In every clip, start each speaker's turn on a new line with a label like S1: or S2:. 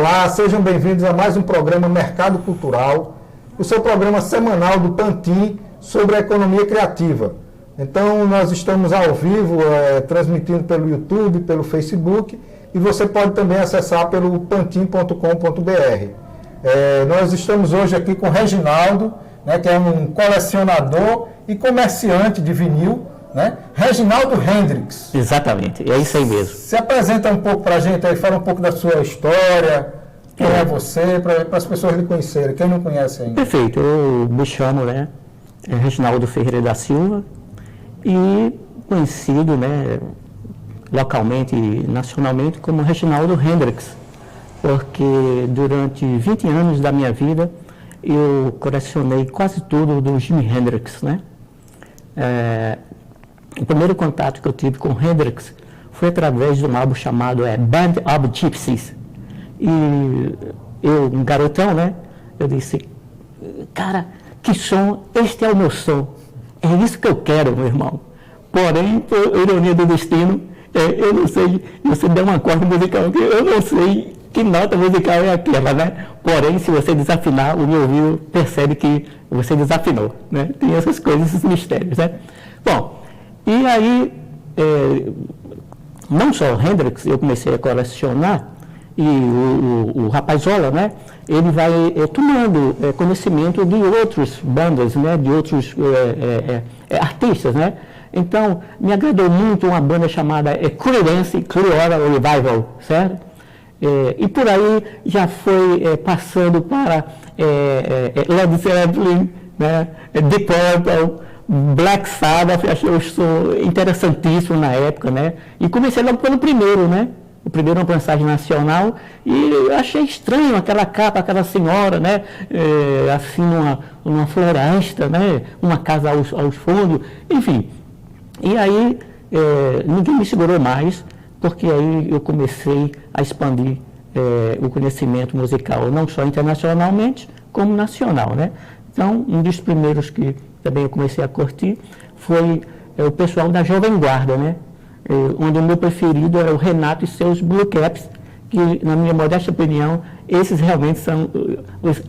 S1: Olá, sejam bem-vindos a mais um programa Mercado Cultural, o seu programa semanal do Pantin sobre a economia criativa. Então, nós estamos ao vivo, transmitindo pelo YouTube, pelo Facebook, e você pode também acessar pelo pantin.com.br. Nós estamos hoje aqui com o Reginaldo, né, que é um colecionador e comerciante de vinil, né? Reginaldo Hendrix.
S2: Exatamente, é isso aí mesmo.
S1: Se apresenta um pouco para a gente aí, fala um pouco da sua história, quem é você, para as pessoas lhe conhecerem, quem não conhece ainda.
S2: Perfeito, eu me chamo, né, Reginaldo Ferreira da Silva, e conhecido, né, localmente e nacionalmente como Reginaldo Hendrix, porque durante 20 anos da minha vida eu colecionei quase tudo do Jimi Hendrix, né? O primeiro contato que eu tive com Hendrix foi através de um álbum chamado Band of Gypsies. E eu, um garotão, né? Eu disse, cara, que som, este é o meu som. É isso que eu quero, meu irmão. Porém, por ironia do destino, eu não sei, você deu uma corda musical, eu não sei que nota musical é aquela, né? Porém, se você desafinar, o meu ouvido percebe que você desafinou, né? Tem essas coisas, esses mistérios, né? Bom, e aí, não só o Hendrix, eu comecei a colecionar, e o Rapazola, né, ele vai tomando conhecimento de outras bandas, né, de outros artistas, né. Então, me agradou muito uma banda chamada Creedence Clearwater Revival, certo? E por aí já foi passando para Led Zeppelin, né, Deep Purple, Black Sabbath, achei o som interessantíssimo na época, né? E comecei logo pelo primeiro, né? O primeiro uma mensagem nacional, e eu achei estranho aquela capa, aquela senhora, né? Assim, numa floresta, né? Uma casa aos fundos, enfim. E aí, ninguém me segurou mais, porque aí eu comecei a expandir o conhecimento musical, não só internacionalmente, como nacional, né? Então, um dos primeiros que também eu comecei a curtir foi o pessoal da Jovem Guarda, né? Onde o meu preferido era o Renato e seus Blue Caps, que, na minha modesta opinião, esses realmente são os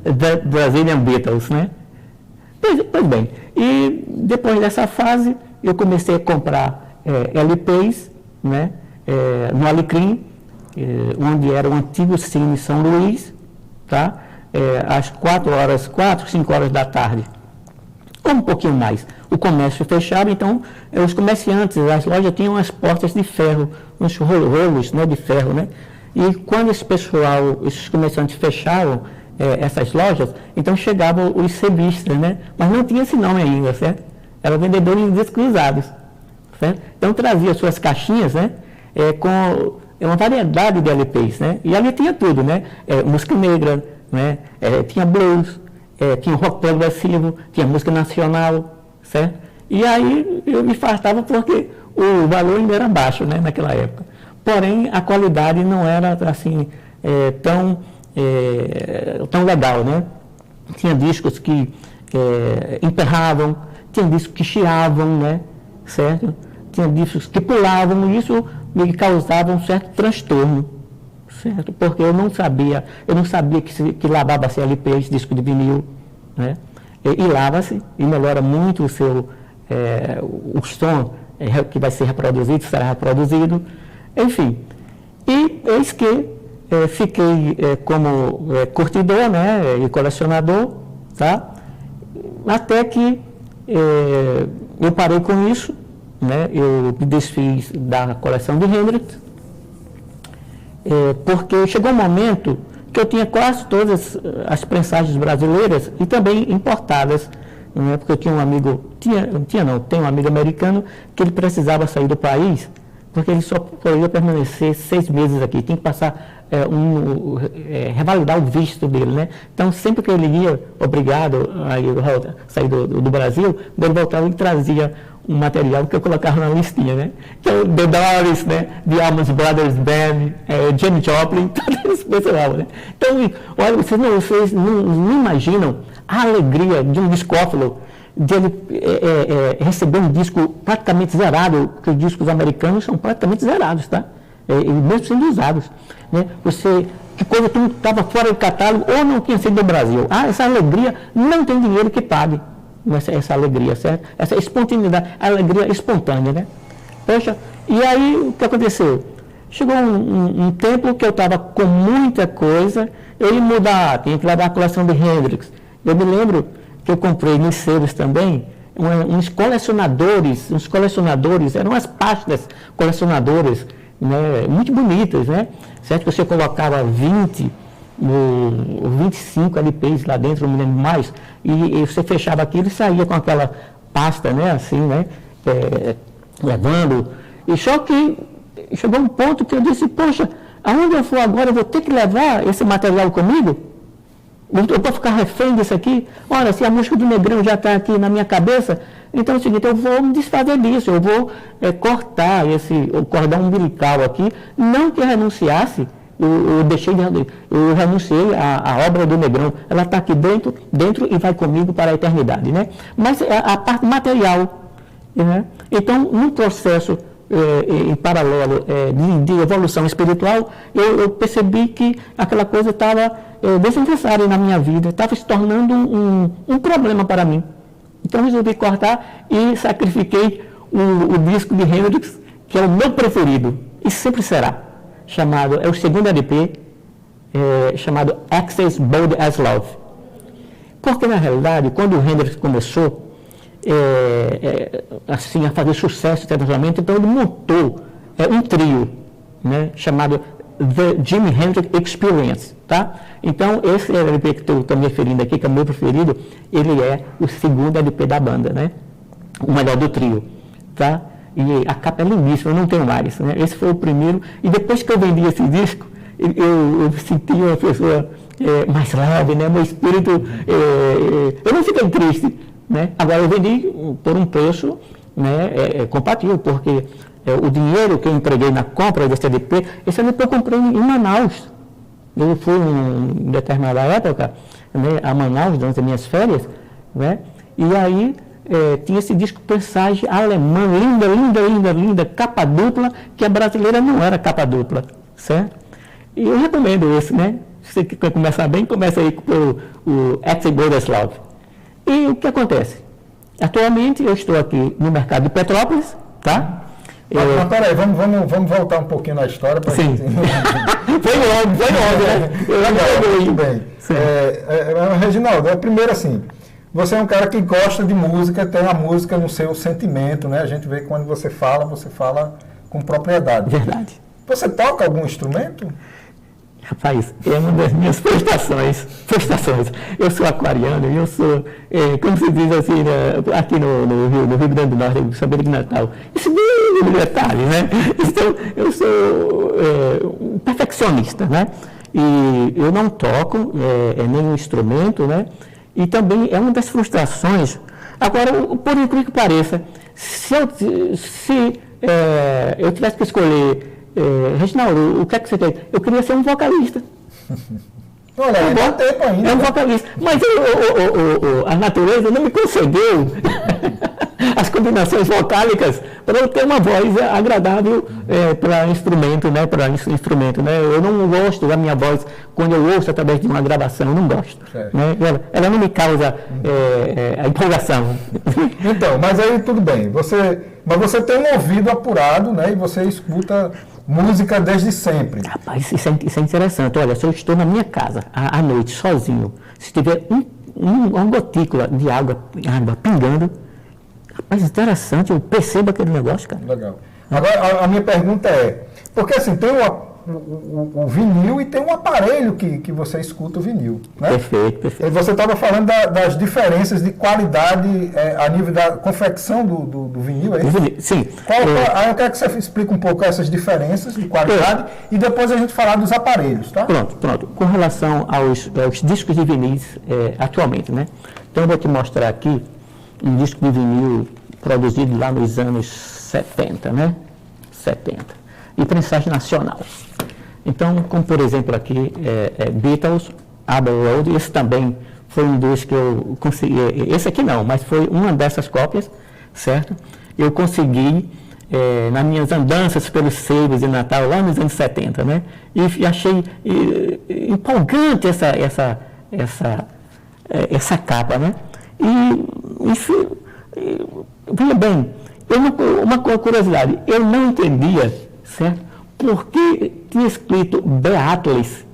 S2: Brazilian Beatles, né? Pois bem, e depois dessa fase, eu comecei a comprar LPs, né? No Alecrim, onde era o antigo Cine São Luís, tá? Às 4, 5 horas da tarde, ou um pouquinho mais. O comércio fechava, então os comerciantes, as lojas tinham as portas de ferro, uns rolos, né, de ferro, né? E quando esses comerciantes fechavam essas lojas, então chegavam os sebistas, né? Mas não tinha esse nome ainda, certo? Eram vendedores descruzados, certo? Então trazia suas caixinhas, né? Com uma variedade de LPs, né? E ali tinha tudo, né? Música negra, né? Tinha blues, tinha rock progressivo, tinha música nacional, certo? E aí eu me fartava porque o valor ainda era baixo, né, naquela época. Porém, a qualidade não era assim tão legal, né? Tinha discos que emperravam, tinha discos que chiavam, né, certo? Tinha discos que pulavam, e isso me causava um certo transtorno, certo? Porque eu não sabia que lavava-se LPs, disco de vinil, né? E lava-se, e melhora muito o seu, o som que vai ser reproduzido, será reproduzido, enfim. E eis que fiquei como curtidor, né, e colecionador, tá? Até que eu parei com isso, né? Eu me desfiz da coleção de Hendrix, porque chegou um momento que eu tinha quase todas as prensagens brasileiras e também importadas, né? Porque eu tinha um amigo, tem um amigo americano que ele precisava sair do país, porque ele só poderia permanecer 6 meses aqui, tinha que passar, revalidar o visto dele, né? Então, sempre que ele ia, obrigado a sair do Brasil, quando ele voltava, ele trazia um material que eu colocava na listinha, né? Então, The Doors, né? The Allman Brothers Band, Janis Joplin, todo esse pessoal, né? Então, olha, vocês não imaginam a alegria de um discófilo de ele receber um disco praticamente zerado, porque os discos americanos são praticamente zerados, tá? E mesmo sendo usados, né? Você que coisa que estava fora do catálogo ou não tinha sido do Brasil. Essa alegria não tem dinheiro que pague essa alegria, certo? Essa espontaneidade, a alegria espontânea, né? Poxa, e aí o que aconteceu? Chegou um tempo que eu estava com muita coisa, eu ia mudar, tinha que levar a coleção de Hendrix. Eu me lembro que eu comprei nos selos também, uns colecionadores, eram umas pastas colecionadoras, né, muito bonitas, né? Certo que você colocava 20 ou 25 LPs lá dentro, não me lembro mais, e você fechava aquilo e saía com aquela pasta, né, assim, né, levando. E só que chegou um ponto que eu disse, poxa, aonde eu for agora eu vou ter que levar esse material comigo? Eu vou ficar refém disso aqui? Olha, se a música do Negrão já está aqui na minha cabeça, então é o seguinte, eu vou me desfazer disso, eu vou cortar o cordão umbilical aqui, não que eu renunciasse, eu renunciei à obra do Negrão, ela está aqui dentro e vai comigo para a eternidade, né? Mas a parte material, né? Então, num processo em paralelo de evolução espiritual, eu percebi que aquela coisa estava desnecessária na minha vida, estava se tornando um problema para mim. Então resolvi cortar e sacrifiquei o disco de Hendrix, que é o meu preferido, e sempre será, é o segundo LP, chamado Access Bold as Love. Porque na realidade, quando o Hendrix começou assim, a fazer sucesso internacionalmente, então ele montou um trio, né, chamado The Jimi Hendrix Experience, tá? Então esse LP que eu estou me referindo aqui, que é o meu preferido, ele é o segundo LP da banda, né? O melhor do trio, tá? E a capa é lindíssima, eu não tenho mais, né? Esse foi o primeiro, e depois que eu vendi esse disco, eu senti uma pessoa mais leve, né? Meu espírito, eu não fiquei triste, né? Agora eu vendi por um preço, né, compatível, porque o dinheiro que eu entreguei na compra desse LP, esse LP eu comprei em Manaus. Eu fui em determinada época, né, a Manaus durante as minhas férias, né? E aí tinha esse disco Passage alemã, linda, capa dupla, que a brasileira não era capa dupla, certo? E eu recomendo esse, né? Se você quer começar bem, começa aí com o Access Bold as Love. E o que acontece? Atualmente eu estou aqui no mercado de Petrópolis, tá?
S1: Mas peraí, vamos voltar um pouquinho na história para
S2: Sim. Foi logo, né?
S1: Muito bem. Reginaldo, primeiro assim, você é um cara que gosta de música, tem a música no seu sentimento, né? A gente vê que quando você fala com propriedade.
S2: Verdade.
S1: Você toca algum instrumento?
S2: Rapaz, é uma das minhas prestações. Eu sou aquariano e eu sou, como se diz assim, né, aqui no Rio Grande do Norte, São Pedro de Natal. Isso bem detalhe, né? Então, eu sou um perfeccionista, né? E eu não toco nenhum instrumento, né? E também é uma das frustrações. Agora, por incrível que pareça, se eu tivesse que escolher Reginaldo, o que é que você tem? Eu queria ser um vocalista.
S1: Olha, dá tempo ainda.
S2: É um vocalista. Mas a natureza não me concedeu as combinações vocálicas para eu ter uma voz agradável para instrumento, né? Eu não gosto da minha voz quando eu ouço através de uma gravação, eu não gosto. Né? Ela não me causa a empolgação.
S1: Então, mas aí tudo bem. Mas você tem um ouvido apurado, né? E você escuta música desde sempre.
S2: Rapaz, isso é interessante. Olha, se eu estou na minha casa à noite, sozinho, se tiver uma gotícula de água pingando, rapaz, interessante, eu percebo aquele negócio, cara.
S1: Legal. Agora, a minha pergunta porque assim, tem o vinil e tem um aparelho que você escuta o vinil, né?
S2: Perfeito.
S1: Você estava falando das diferenças de qualidade a nível da confecção do vinil, é isso?
S2: Sim.
S1: Eu quero que você explique um pouco essas diferenças de qualidade e depois a gente falar dos aparelhos, tá?
S2: Pronto. Com relação aos discos de vinis atualmente, né? Então eu vou te mostrar aqui um disco de vinil produzido lá nos anos 70, né? 70. E prensagem nacional. Então, como por exemplo aqui, Beatles, Abbey Road, esse também foi um dos que eu consegui, esse aqui não, mas foi uma dessas cópias, certo? Eu consegui nas minhas andanças pelos seivos de Natal, lá nos anos 70, né? E achei empolgante essa capa, né? E isso, veja bem, uma curiosidade, eu não entendia, certo? Porque tinha escrito Beatles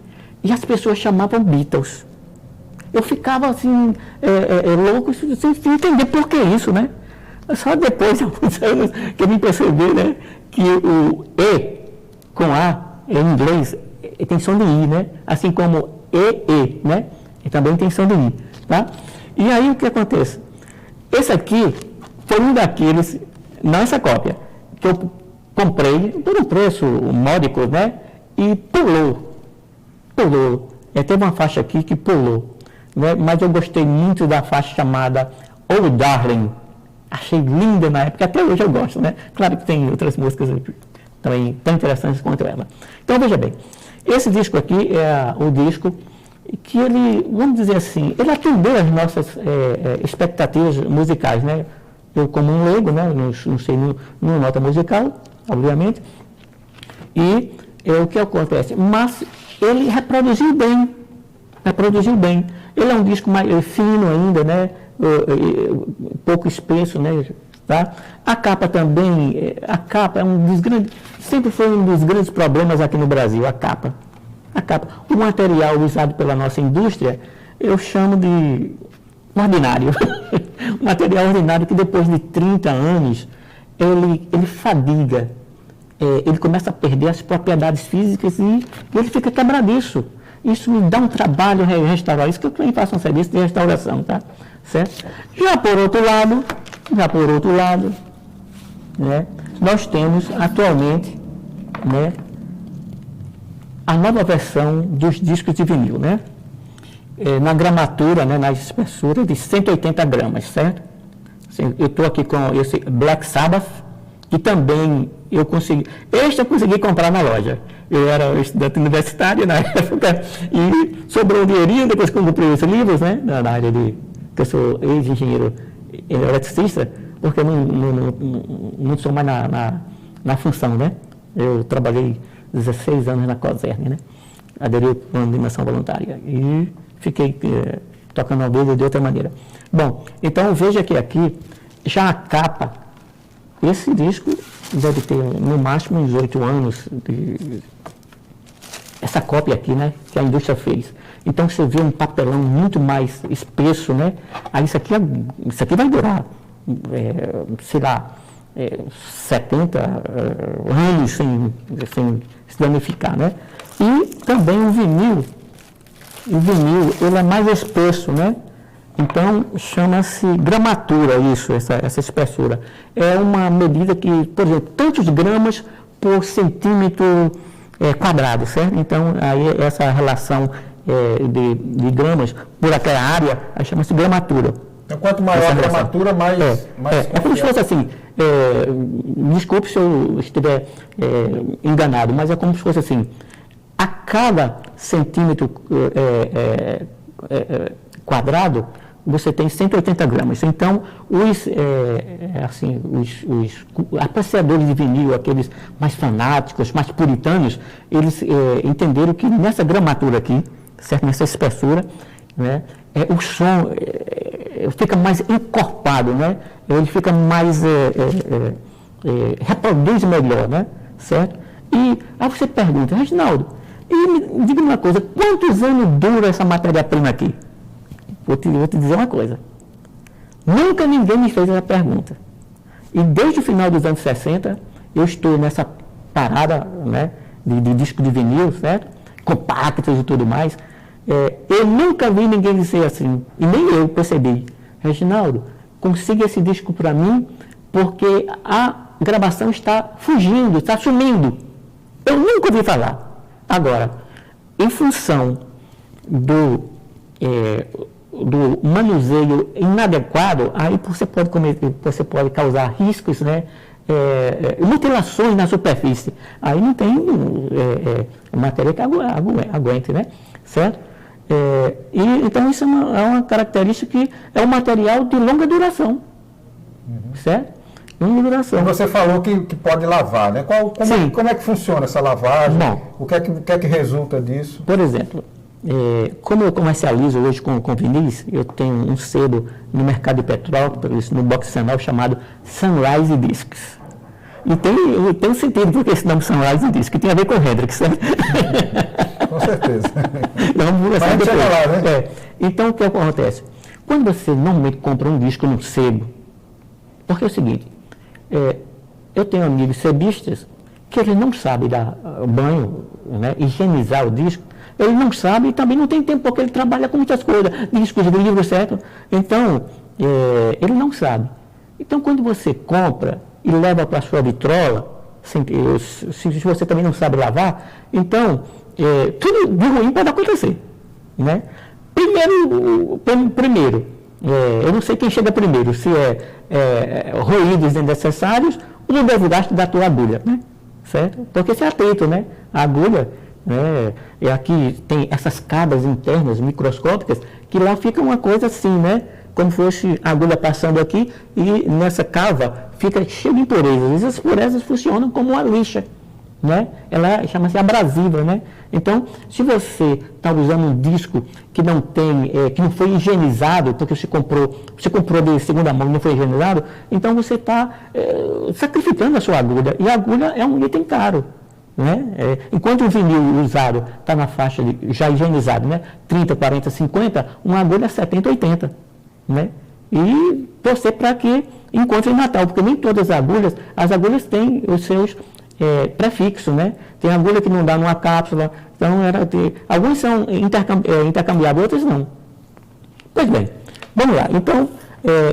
S2: e as pessoas chamavam Beatles. Eu ficava assim, louco, sem entender por que isso, né? Só depois de alguns anos que eu me percebi, né? Que o E com A, em inglês, tem som de I, né? Assim como E, né? E também tem som de I, tá? E aí o que acontece? Esse aqui foi um daqueles, não essa cópia, que eu comprei por um preço módico, né? E pulou. Teve uma faixa aqui que pulou, né? Mas eu gostei muito da faixa chamada Oh Darling. Achei linda na época, até hoje eu gosto, né? Claro que tem outras músicas também tão interessantes quanto ela. Então, veja bem, esse disco aqui é o disco que ele, vamos dizer assim, ele atendeu as nossas expectativas musicais, né? Eu, como um leigo, né? Não sei nenhuma nota musical, obviamente. E o que acontece? Mas ele reproduziu bem. Ele é um disco mais fino ainda, né? Pouco espesso, né? Tá? A capa também, é um dos grandes, sempre foi um dos grandes problemas aqui no Brasil, a capa. O material usado pela nossa indústria, eu chamo de ordinário. Um material ordinário que depois de 30 anos, ele fadiga, ele começa a perder as propriedades físicas e ele fica quebradiço. Isso me dá um trabalho restaurar. Isso que eu também faço um serviço de restauração, tá? Certo? Já por outro lado, né, nós temos atualmente, né, a nova versão dos discos de vinil, né? Na gramatura, né, na espessura de 180 gramas, certo? Eu estou aqui com esse Black Sabbath, que também eu consegui comprar na loja. Eu era estudante universitário na época e sobrou um dinheirinho depois que eu comprei os livros, né, na área de, que eu sou ex-engenheiro eletricista, porque eu não sou mais na função, né? Eu trabalhei 16 anos na COSERN, né? Aderi a uma dimensão voluntária e fiquei tocando a vida de outra maneira. Bom, então veja que aqui, já a capa, esse disco deve ter no máximo uns 8 anos, essa cópia aqui, né, que a indústria fez. Então você vê um papelão muito mais espesso, né? Aí isso aqui vai durar, sei lá, 70 anos sem se danificar, né? E também o vinil, ele é mais espesso, né? Então chama-se gramatura isso, essa espessura. É uma medida que, por exemplo, tantos gramas por centímetro quadrado, certo? Então aí essa relação de gramas por aquela área, aí chama-se gramatura.
S1: Então, quanto maior a gramatura, mais
S2: é como se fosse assim, desculpe se eu estiver enganado, mas é como se fosse assim, a cada centímetro quadrado, você tem 180 gramas. Então, os apreciadores de vinil, aqueles mais fanáticos, mais puritanos, eles entenderam que nessa gramatura aqui, certo? Nessa espessura, né, o som fica mais encorpado, né? Ele fica mais, reproduz melhor, né? Certo? E aí você pergunta, Reginaldo, e me diga uma coisa, quantos anos dura essa matéria-prima aqui? Vou te dizer uma coisa, nunca ninguém me fez essa pergunta. E desde o final dos anos 60, eu estou nessa parada, né, de disco de vinil, certo? Compactos e tudo mais. Eu nunca vi ninguém dizer assim, e nem eu percebi, Reginaldo, consiga esse disco para mim, porque a gravação está fugindo, está sumindo. Eu nunca ouvi falar. Agora, em função do manuseio inadequado, aí você pode causar riscos, né? Mutilações na superfície. Aí não tem matéria que aguente, né? Certo? Então isso é uma característica que é um material de longa duração, certo? ano de duração.
S1: E você falou que pode lavar, né? Como é que funciona essa lavagem?
S2: Bom,
S1: o que é que resulta disso?
S2: Por exemplo, como eu comercializo hoje com vinis, eu tenho um selo no mercado de Petrópolis, no box sanal, chamado Sunrise Discs. E tem um sentido porque esse nome Sunrise Discs, que tem a ver com o Hendrix, né?
S1: Com certeza.
S2: Vamos conversar depois.
S1: Lá, né?
S2: Então, o que acontece? Quando você normalmente compra um disco num sebo, porque é o seguinte, eu tenho amigos sebistas que eles não sabem dar banho, né, higienizar o disco, ele não sabe e também não tem tempo, porque ele trabalha com muitas coisas, discos, livros, certo? Então, ele não sabe. Então, quando você compra e leva para a sua vitrola, se você também não sabe lavar, então, tudo de ruim pode acontecer, né? Primeiro, eu não sei quem chega primeiro, se ruídos desnecessários ou o desgaste da tua agulha, né? Certo? Porque você é atento, né? A agulha, aqui tem essas cabas internas microscópicas, que lá fica uma coisa assim, né? Como fosse a agulha passando aqui e nessa cava fica cheio de impurezas. Essas impurezas funcionam como uma lixa, né? Ela chama-se abrasiva, né? Então, se você está usando um disco que não tem, que não foi higienizado, porque você comprou de segunda mão e não foi higienizado, então você está sacrificando a sua agulha. E a agulha é um item caro, né? Enquanto o vinil usado está na faixa já higienizado, né? 30, 40, 50, uma agulha é 70, 80, né? E torcer para que encontre em Natal, porque nem todas as agulhas têm os seus prefixos, né? Tem agulha que não dá numa cápsula, então alguns são intercambiáveis, outros não. Pois bem, vamos lá. Então,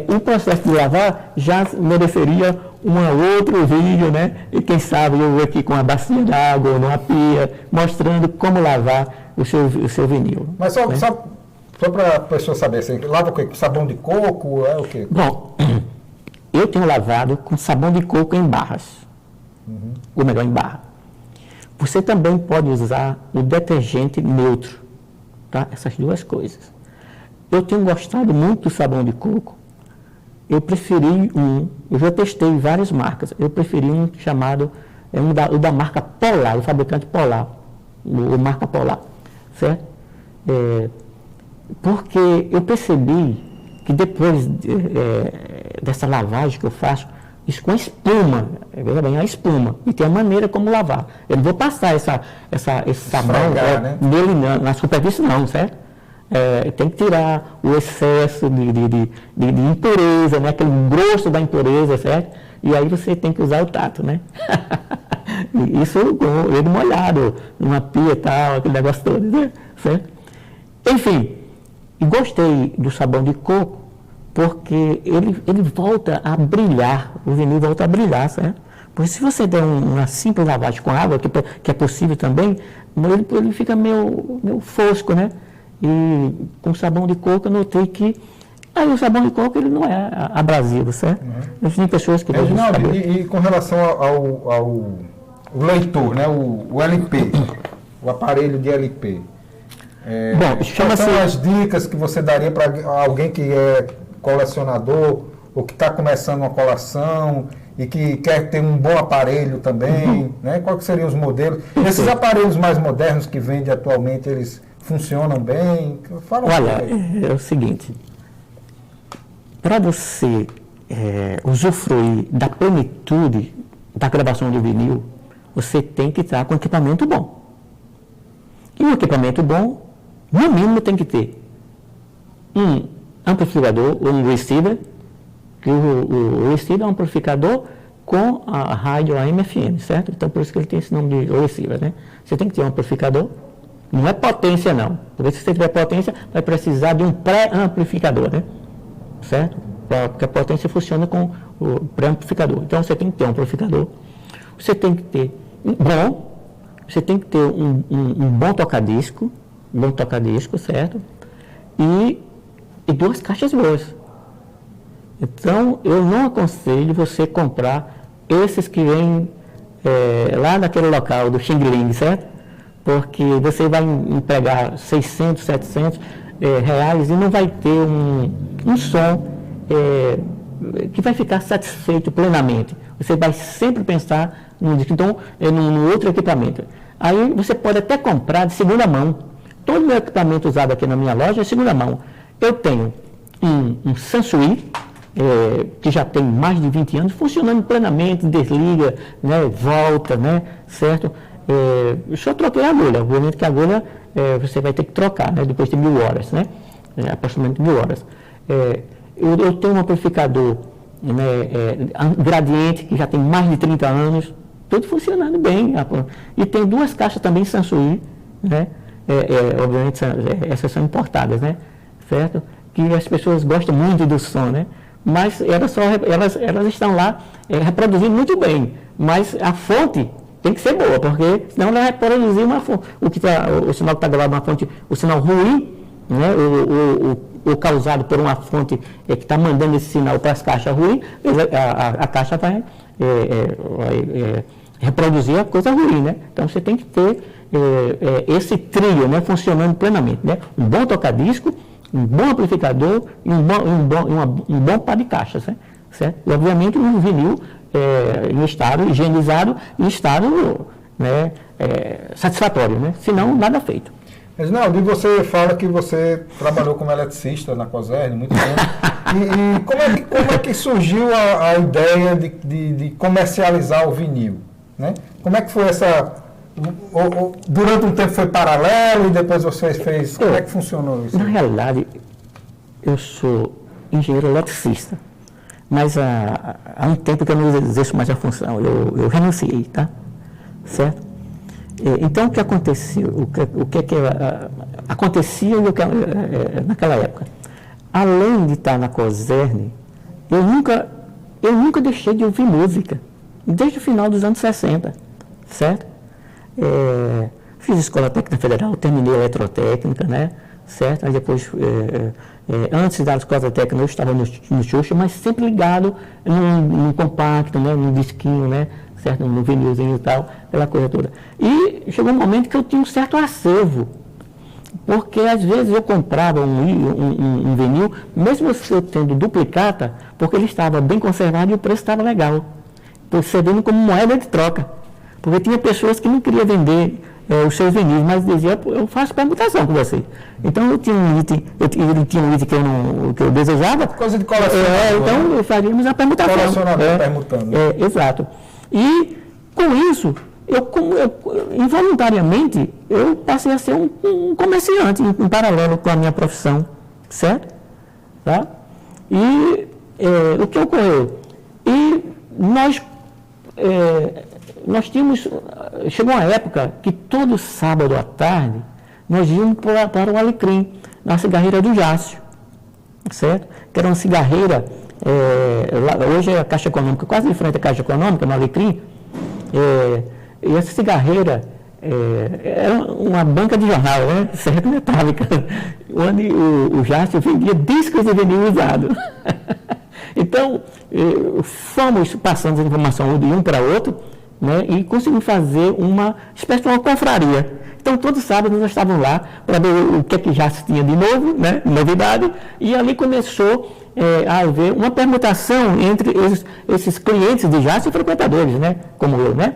S2: o processo de lavar já mereceria um outro vídeo, né? E quem sabe eu aqui com uma bacia d'água ou numa pia, mostrando como lavar o seu vinil.
S1: Mas só para a pessoa saber, você lava com sabão de coco, o quê?
S2: Bom, eu tenho lavado com sabão de coco em barras, ou melhor, em barra. Você também pode usar o detergente neutro, tá? Essas duas coisas. Eu tenho gostado muito do sabão de coco. Eu preferi eu já testei várias marcas, eu preferi um chamado, o da marca Polar, o fabricante Polar, o marca Polar, certo? Porque eu percebi que depois dessa lavagem que eu faço, isso com a espuma, veja bem, a espuma, e tem a maneira como lavar. Eu não vou passar esse sabão nele na superfície não, certo? Tem que tirar o excesso de impureza, né? Aquele grosso da impureza, certo? E aí você tem que usar o tato, né? Isso com ele molhado, numa pia e tal, aquele negócio todo, né? Certo? Enfim, e gostei do sabão de coco, porque ele volta a brilhar, o vinil volta a brilhar, certo? Porque se você der uma simples lavagem com água, que é possível também, ele fica meio fosco, né? E com sabão de coco eu notei que o sabão de coco ele não é abrasivo, certo? Tem pessoas que...
S1: E com relação ao leitor, né? O LP, o aparelho de LP. Quais são as dicas que você daria para alguém que é colecionador ou que está começando uma coleção e que quer ter um bom aparelho também, né? Quais seriam os modelos? Esses aparelhos mais modernos que vendem atualmente, eles funcionam bem?
S2: Olha, é o seguinte, para você usufruir da plenitude da gravação do vinil, você tem que estar com equipamento bom. E um equipamento bom, no mínimo, tem que ter um amplificador ou um receiver, que o receiver é um amplificador com a rádio AM/FM, certo? Então, por isso que ele tem esse nome de receiver, né? Você tem que ter um amplificador, não é potência não, porque se você tiver potência, vai precisar de um pré-amplificador, né? Certo? Porque a potência funciona com o pré-amplificador. Então, você tem que ter um amplificador, você tem que ter você tem que ter um bom tocadisco, certo? E duas caixas boas. Então, eu não aconselho você comprar esses que vêm lá naquele local do Xing Ling, certo? Porque você vai empregar 600, 700 reais e não vai ter um som que vai ficar satisfeito plenamente. Você vai sempre pensar no disco, então, no outro equipamento. Aí você pode até comprar de segunda mão. Todo o meu equipamento usado aqui na minha loja é segunda mão. Eu tenho um Sansui, que já tem mais de 20 anos, funcionando plenamente, desliga, né, volta, né, certo? Eu só troquei a agulha, obviamente que a agulha você vai ter que trocar, né, depois de 1000 horas, né, aproximadamente 1000 horas. Eu tenho um amplificador, né, gradiente, que já tem mais de 30 anos, tudo funcionando bem. E tem 2 caixas também Sansui, né, obviamente essas são importadas, né, certo? Que as pessoas gostam muito do som, né? Mas elas estão lá reproduzindo muito bem, mas a fonte tem que ser boa, porque senão ela vai reproduzir uma fonte, o sinal que está gravado uma fonte, o sinal ruim, né? O causado por uma fonte que está mandando esse sinal para as caixas ruins, a caixa vai reproduzir a coisa ruim, né? Então você tem que ter esse trio, né, funcionando plenamente, né? Um bom toca-disco, um bom amplificador e um bom par de caixas, né? Certo? E obviamente um vinil em estado higienizado, em estado, né, satisfatório, né? Senão nada feito.
S1: Reginaldo, e você fala que você trabalhou como eletricista na COSERN muito tempo. E como é que surgiu a ideia de comercializar o vinil, né? Como é que foi durante um tempo foi paralelo e depois você fez... Como é que funcionou isso?
S2: Na realidade, eu sou engenheiro eletricista, mas há um tempo que eu não exerço mais a função, eu renunciei, tá? Certo? Então, o que acontecia, acontecia naquela época? Além de estar na COSERN, eu nunca deixei de ouvir música, desde o final dos anos 60, certo? Fiz escola técnica federal, terminei a eletrotécnica, né? Certo? Aí depois, antes da escola técnica, eu estava no Xuxa, mas sempre ligado num compacto, né? Num disquinho, né? Certo? No vinilzinho e tal, aquela coisa toda. E chegou um momento que eu tinha um certo acervo, porque às vezes eu comprava um vinil, mesmo eu tendo duplicata, porque ele estava bem conservado e o preço estava legal, servindo como moeda de troca. Porque tinha pessoas que não queriam vender os seus vinis, mas diziam, eu faço permutação com você. Então eu tinha um item, ele tinha um item que eu desejava.
S1: Coisa de colecionador.
S2: Então faríamos a permutação.
S1: Colecionador permutando.
S2: Exato. E com isso, involuntariamente, eu passei a ser um comerciante em paralelo com a minha profissão, certo? Tá? E o que ocorreu? E nós tínhamos, chegou uma época que todo sábado à tarde nós íamos para o Alecrim, na cigarreira do Jácio, certo? Que era uma cigarreira, hoje é a Caixa Econômica, quase em frente à Caixa Econômica, no Alecrim, e essa cigarreira era uma banca de jornal, né? Certo, metálica, onde o Jácio vendia discos de vinil usado. Então, fomos passando a informação de um para outro, né, e conseguimos fazer uma espécie de uma confraria. Então, todo sábado nós estávamos lá para ver o que já se tinha de novo, né, novidade, e ali começou a haver uma permutação entre esses clientes de Jácio e frequentadores, né, como eu, né.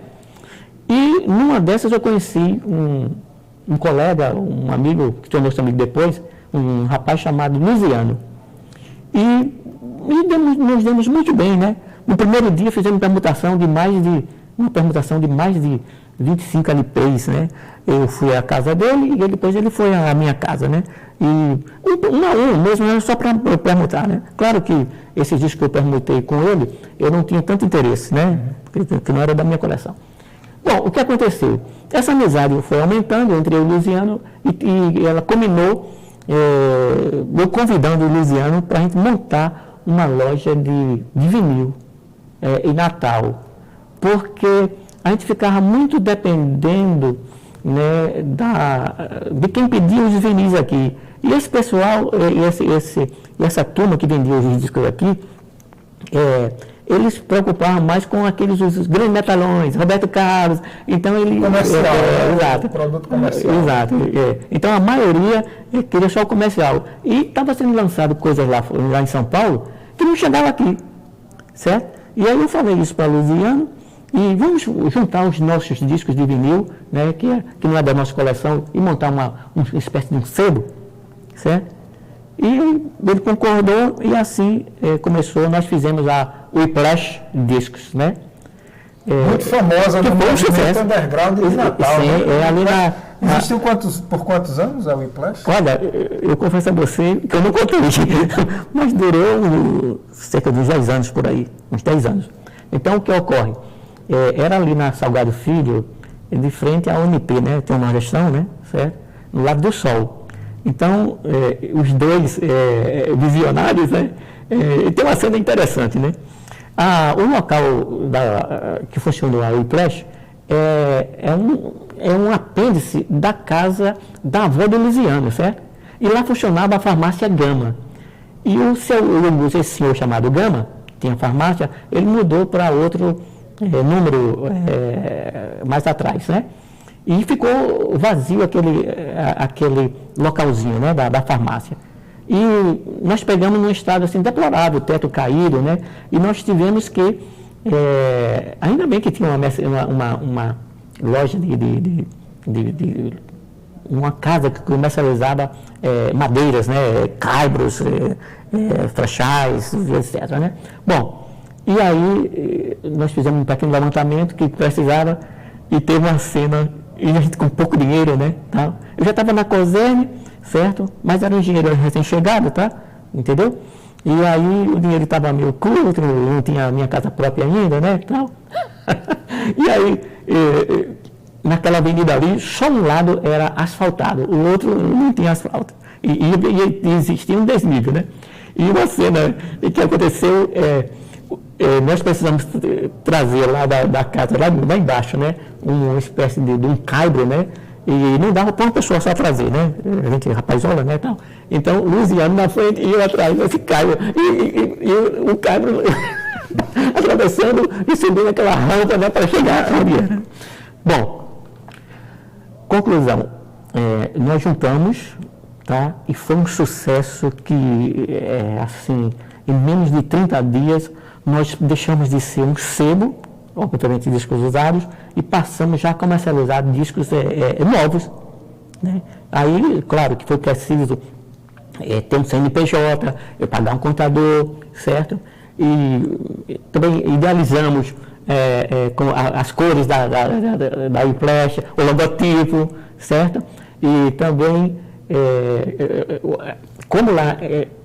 S2: E numa dessas eu conheci um colega, um amigo, que tornou-se amigo depois, um rapaz chamado Luciano. E nos demos muito bem, né. No primeiro dia fizemos uma permutação de mais de 25 LPs, né? Eu fui à casa dele e depois ele foi à minha casa, né? E um a um mesmo, era só para permutar, né? Claro que esses discos que eu permutei com ele, eu não tinha tanto interesse, né? Porque não era da minha coleção. Bom, o que aconteceu? Essa amizade foi aumentando entre eu e o Luciano e ela culminou eu convidando o Luciano para a gente montar uma loja de vinil em Natal, porque a gente ficava muito dependendo, né, de quem pedia os vinis aqui. E esse pessoal, essa turma que vendia os discos aqui, eles se preocupavam mais com os grandes metalões, Roberto Carlos. Então ele
S1: comercial,
S2: exato,
S1: produto comercial.
S2: Exato. Então a maioria queria só o comercial. E estava sendo lançado coisas lá em São Paulo que não chegava aqui. certo? E aí eu falei isso para Luciano, e vamos juntar os nossos discos de vinil, né, que não é da nossa coleção, e montar uma espécie de um sebo, certo? E ele concordou, e assim começou, nós fizemos a Whiplash Discos, né?
S1: Muito famosa no movimento underground de Natal.
S2: Sim,
S1: né?
S2: Ali
S1: Existiu por quantos anos a Whiplash?
S2: Olha, eu confesso a você que eu não contei, mas durou cerca de uns 10 anos por aí, uns 10 anos. Então, o que ocorre? Era ali na Salgado Filho, de frente à UNP, né? Tem uma gestão, né? Certo? No Lago do Sol. Então, os dois visionários, né? Tem uma cena interessante, né? O local que funcionou a Whiplash é um apêndice da casa da avó do Luciano, certo? E lá funcionava a farmácia Gama. E esse senhor chamado Gama, tinha farmácia, ele mudou para outro número mais atrás, né? E ficou vazio aquele localzinho, né, da farmácia. E nós pegamos num estado assim deplorável, teto caído, né? E nós tivemos que, ainda bem que tinha uma loja uma casa que comercializava madeiras, né? Caibros, frachais, etc, né? Bom, e aí nós fizemos um pequeno levantamento que precisava, e teve uma cena, e a gente com pouco dinheiro, né? Tá? Eu já estava na COSERN, certo? Mas era um engenheiro recém-chegado, tá? Entendeu? E aí o dinheiro estava meio curto, não tinha a minha casa própria ainda, né? Tal. E aí, naquela avenida ali, só um lado era asfaltado, o outro não tinha asfalto. E existia um desnível, né? E uma cena que aconteceu, nós precisamos trazer lá da casa, lá embaixo, né? Uma espécie de um caibro, né? E não dava para uma pessoa só trazer, né? A gente rapazola, né? Tal. Então, Luciano na frente e eu atrás desse caibro. E o caibro atravessando e subindo aquela rampa, né, para chegar ali. Bom, conclusão. Nós juntamos, tá? E foi um sucesso que, assim, em menos de 30 dias, nós deixamos de ser um sebo, obviamente discos usados, e passamos já a comercializar discos novos, né? Aí, claro que foi preciso ter um CNPJ, eu pagar um contador, certo? E também idealizamos com as cores da Whiplash, o logotipo, certo? E também, como lá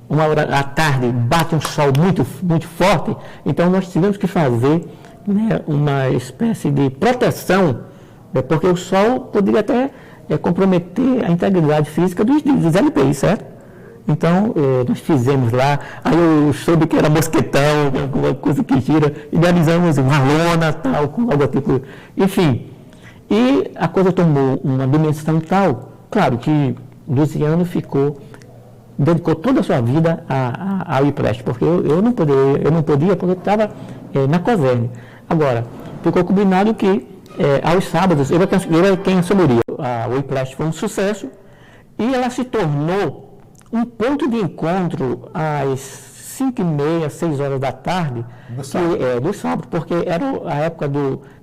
S2: uma hora à tarde bate um sol muito, muito forte, então nós tivemos que fazer, né, uma espécie de proteção, porque o sol poderia até comprometer a integridade física dos LPs, certo? Então, nós fizemos lá, aí eu soube que era mosquetão, alguma coisa que gira, idealizamos uma lona, tal, com logotipo, enfim. E a coisa tomou uma dimensão tal, claro que Luciano dedicou toda a sua vida ao Whiplash, porque eu não podia porque eu estava na COSERN. Agora, ficou combinado que aos sábados, eu era quem assumiria. A Whiplash foi um sucesso e ela se tornou um ponto de encontro às 5h30, 6 horas da tarde, do sábado, porque era a época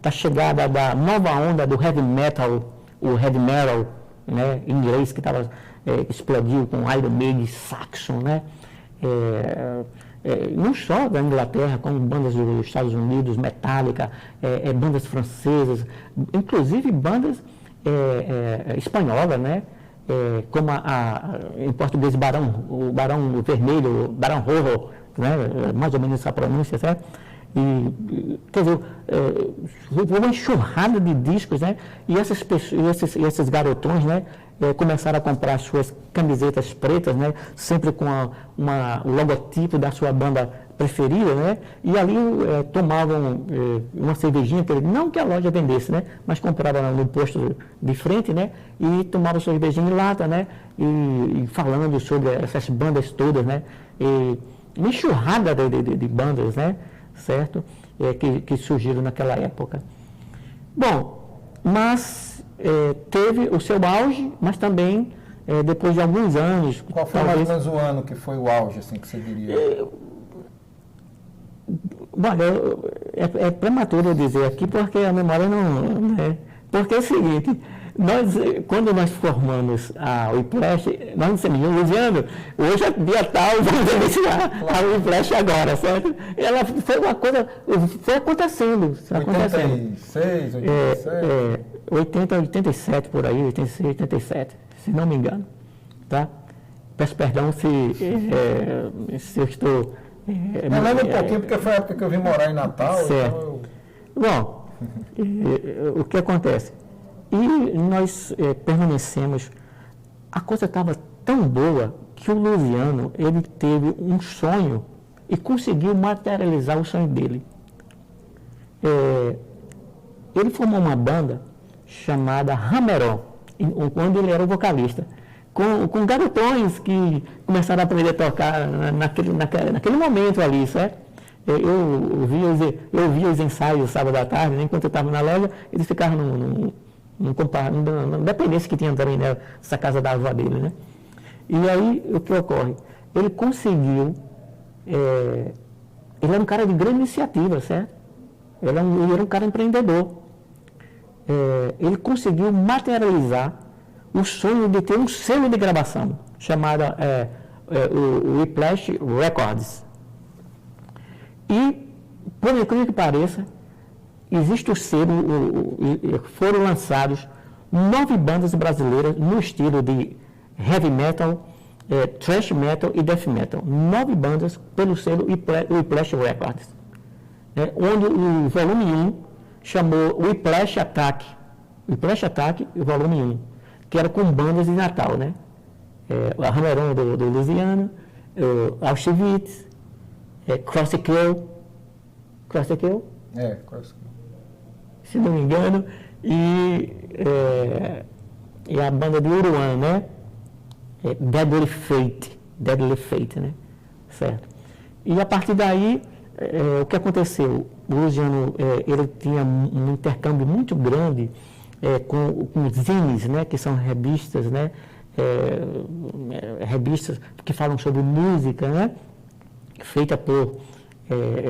S2: da chegada da nova onda do heavy metal, o heavy metal, né, em inglês, que explodiu com Iron Maiden, Saxon, né? Não só da Inglaterra, como bandas dos Estados Unidos, Metallica, bandas francesas, inclusive bandas espanholas, né? Como em português o Barão Vermelho, Barão Rojo, né? Mais ou menos essa pronúncia, certo? E, quer dizer, uma enxurrada de discos, né? E esses garotões, né? Começaram a comprar suas camisetas pretas, né? Sempre com o logotipo da sua banda preferida, né? E ali tomavam uma cervejinha, não que a loja vendesse, né? Mas compravam no posto de frente, né? E tomavam cervejinha em lata, né? E falando sobre essas bandas todas, né? E uma enxurrada de bandas, né? Certo? Que surgiram naquela época. Bom, mas teve o seu auge, mas também depois de alguns anos...
S1: Qual foi mais ou menos o ano que foi o auge, assim, que você diria?
S2: Olha, é prematuro eu dizer aqui porque a memória não... Né? Porque é o seguinte, quando nós formamos a Whiplash, nós dissemos, Luciano, hoje é dia tal, vamos iniciar a Whiplash agora, certo? Ela foi uma coisa, foi acontecendo.
S1: 86, 87?
S2: 80, 87 por aí, 86, 87, se não me engano, tá? Peço perdão se eu estou...
S1: Não lembro um pouquinho, porque foi a época que eu vim morar em Natal.
S2: Certo. Bom, o que acontece? E nós permanecemos, a coisa estava tão boa que o Luciano, ele teve um sonho e conseguiu materializar o sonho dele. Ele formou uma banda chamada Hammer-On, quando ele era o vocalista, com garotões que começaram a aprender a tocar naquele momento ali, certo? Eu via os ensaios sábado à tarde, né, enquanto eu estava na loja, eles ficavam numa dependência que tinha também nessa casa da avó dele, né? E aí, o que ocorre? Ele conseguiu, ele era um cara de grande iniciativa, certo? Ele era um cara empreendedor. Ele conseguiu materializar o sonho de ter um selo de gravação, chamado o Whiplash Records. E, por incrível que pareça, existe o selo, foram lançados 9 bandas brasileiras no estilo de heavy metal, thrash metal e death metal. 9 bandas pelo selo Whiplash Records, onde o volume 1 chamou Whiplash Attack, volume 1, que era com bandas de Natal, né? A Hammer-On do Luciano, Auschwitz, Crosskill,
S1: Crosskill.
S2: Se não me engano, e a banda de Uruan, né? Deadly Fate, né? Certo? E a partir daí, o que aconteceu? O Luciano, ele tinha um intercâmbio muito grande com zines, né? Que são revistas, né? Revistas que falam sobre música, né? Feita por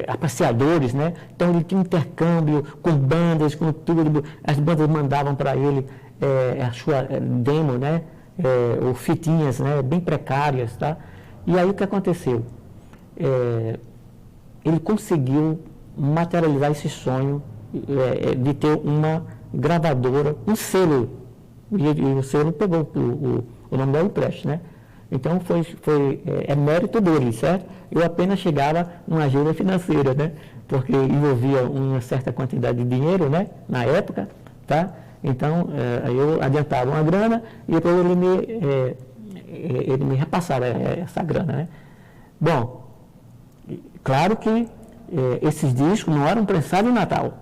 S2: apreciadores, né? Então ele tinha intercâmbio com bandas, com tudo. As bandas mandavam para ele a sua demo, né? Ou fitinhas, né? Bem precárias, tá? E aí o que aconteceu? Ele conseguiu materializar esse sonho de ter uma gravadora, um selo, e o selo pegou o nome da Whiplash, né? Então é mérito dele, certo? Eu apenas chegava numa ajuda financeira, né? Porque envolvia uma certa quantidade de dinheiro, né? Na época, tá? Então eu adiantava uma grana e depois ele me repassava essa grana, né? Bom, claro que esses discos não eram prensados em Natal.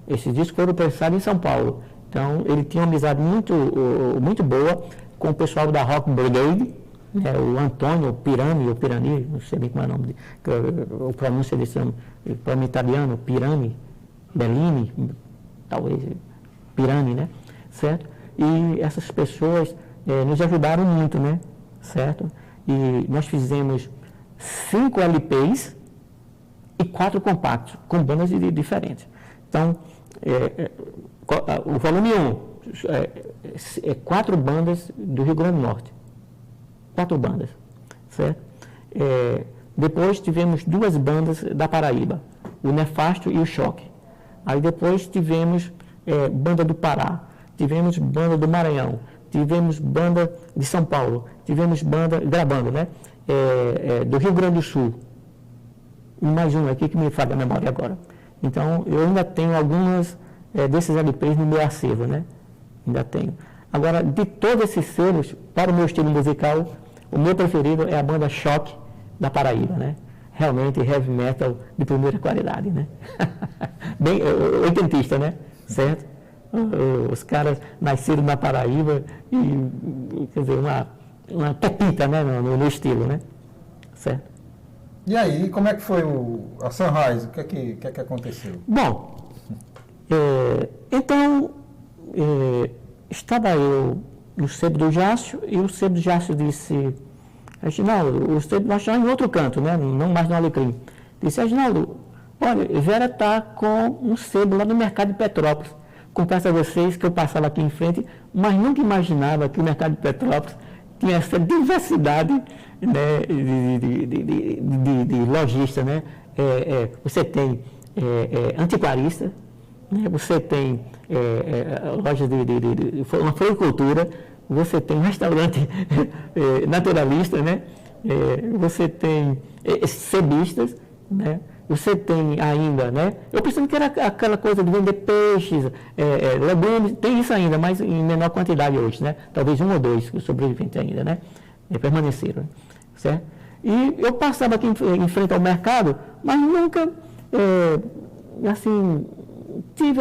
S2: Esses discos foram prensados em São Paulo. Então ele tinha uma amizade muito boa com o pessoal da Rock Brigade, o Antônio Pirani, não sei bem como é o nome dele, a pronúncia desse nome, para mim italiano, Pirani, Bellini, talvez, Pirani, né? Certo? E essas pessoas nos ajudaram muito, né? Certo? E nós fizemos 5 LPs e 4 compactos, com bandas diferentes. Então, o volume 1, 4 bandas do Rio Grande do Norte. 4 bandas, certo? Depois tivemos 2 bandas da Paraíba, o Nefasto e o Choque. Aí depois tivemos banda do Pará, tivemos banda do Maranhão, tivemos banda de São Paulo, tivemos banda, gravando, né? Do Rio Grande do Sul. E mais um aqui que me falha a memória agora. Então, eu ainda tenho algumas desses LPs no meu acervo, né? Ainda tenho. Agora, de todos esses selos, para o meu estilo musical, o meu preferido é a banda Choque da Paraíba, né? Realmente heavy metal de primeira qualidade, né? Bem oitentista, né? Certo? Os caras nasceram na Paraíba e, quer dizer, uma pepita, né? No estilo, né? Certo?
S1: E aí, como é que foi a Sunrise? O que é que aconteceu?
S2: Bom, então, estava eu no sebo do Jácio, e o sebo do Jácio disse, Reginaldo, o sebo vai estar em outro canto, né? Não mais no Alecrim. Disse, Reginaldo, Olha, Vera está com um sebo lá no mercado de Petrópolis. Confesso a vocês que eu passava aqui em frente, mas nunca imaginava que o mercado de Petrópolis tinha essa diversidade, né, de lojistas, né? Você tem antiquarista, né? Você tem lojas de uma floricultura, você tem restaurante naturalista, né? Você tem sebistas, né? Você tem ainda, né? Eu pensando que era aquela coisa de vender peixes, legumes, tem isso ainda, mas em menor quantidade hoje, né? Talvez 1 ou 2 sobreviventes ainda, né? Permaneceram, certo? E eu passava aqui em frente ao mercado, mas nunca, assim, tive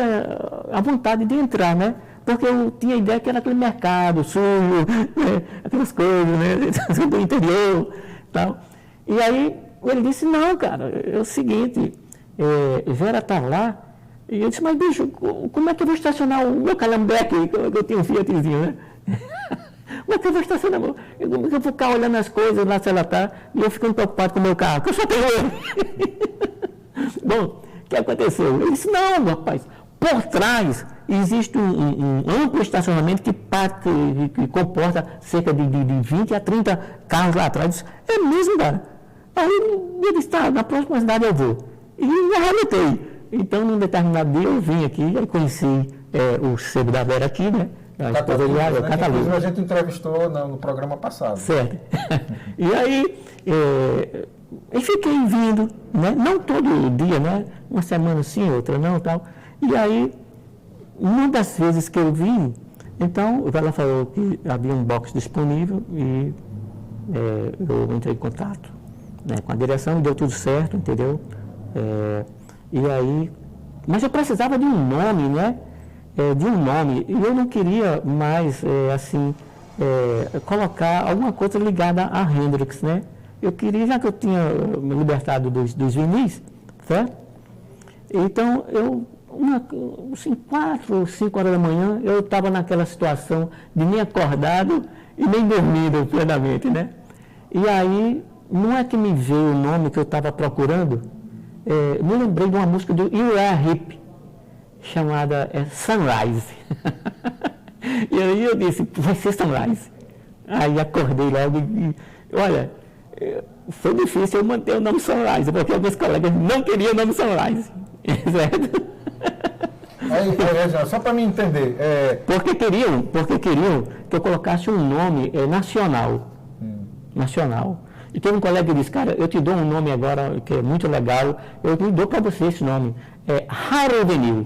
S2: a vontade de entrar, né? Porque eu tinha a ideia que era aquele mercado sujo, né? Aquelas coisas, né? Do interior, tal. E aí ele disse, não, cara, é o seguinte, Vera está lá, e eu disse, mas bicho, como é que eu vou estacionar o meu calhambeque, que eu tinha um Fiatzinho, né? Como é que eu vou estacionar? Como é que eu vou ficar olhando as coisas lá se ela está, e eu ficando preocupado com o meu carro, que eu só tenho ele. Bom, o que aconteceu? Ele disse, não, rapaz, por trás existe um amplo estacionamento que comporta cerca de 20 a 30 carros lá atrás. Eu disse, é mesmo, cara? Aí ele disse, tá, na próxima cidade eu vou. E eu arrebentei. Então, num determinado dia, eu vim aqui, aí conheci o sebo da Vera aqui, né? A esposa de água,
S1: Catalunya. A gente entrevistou no programa passado.
S2: Certo. E aí, eu fiquei vindo, né? Não todo dia, né? Uma semana sim, outra não, tal. E aí, uma das vezes que eu vim, então, ela falou que havia um box disponível e eu entrei em contato, né, com a direção, deu tudo certo, entendeu? E aí, mas eu precisava de um nome, né? De um nome, e eu não queria mais, colocar alguma coisa ligada a Hendrix, né? Eu queria, já que eu tinha me libertado dos vinis, certo? Então, assim, 4 ou 5 horas da manhã, eu estava naquela situação de nem acordado e nem dormindo plenamente, né? E aí, não é que me veio o nome que eu estava procurando, me lembrei de uma música do Uriah Heep, chamada Sunrise. E aí eu disse, vai ser Sunrise. Aí acordei logo e olha, foi difícil eu manter o nome Sunrise, porque alguns colegas não queriam o nome Sunrise. Certo?
S1: Aí, só para me entender.
S2: Porque queriam que eu colocasse um nome nacional. Nacional. E teve um colega que disse, cara, eu te dou um nome agora que é muito legal, eu te dou para você esse nome, Raro Vinil.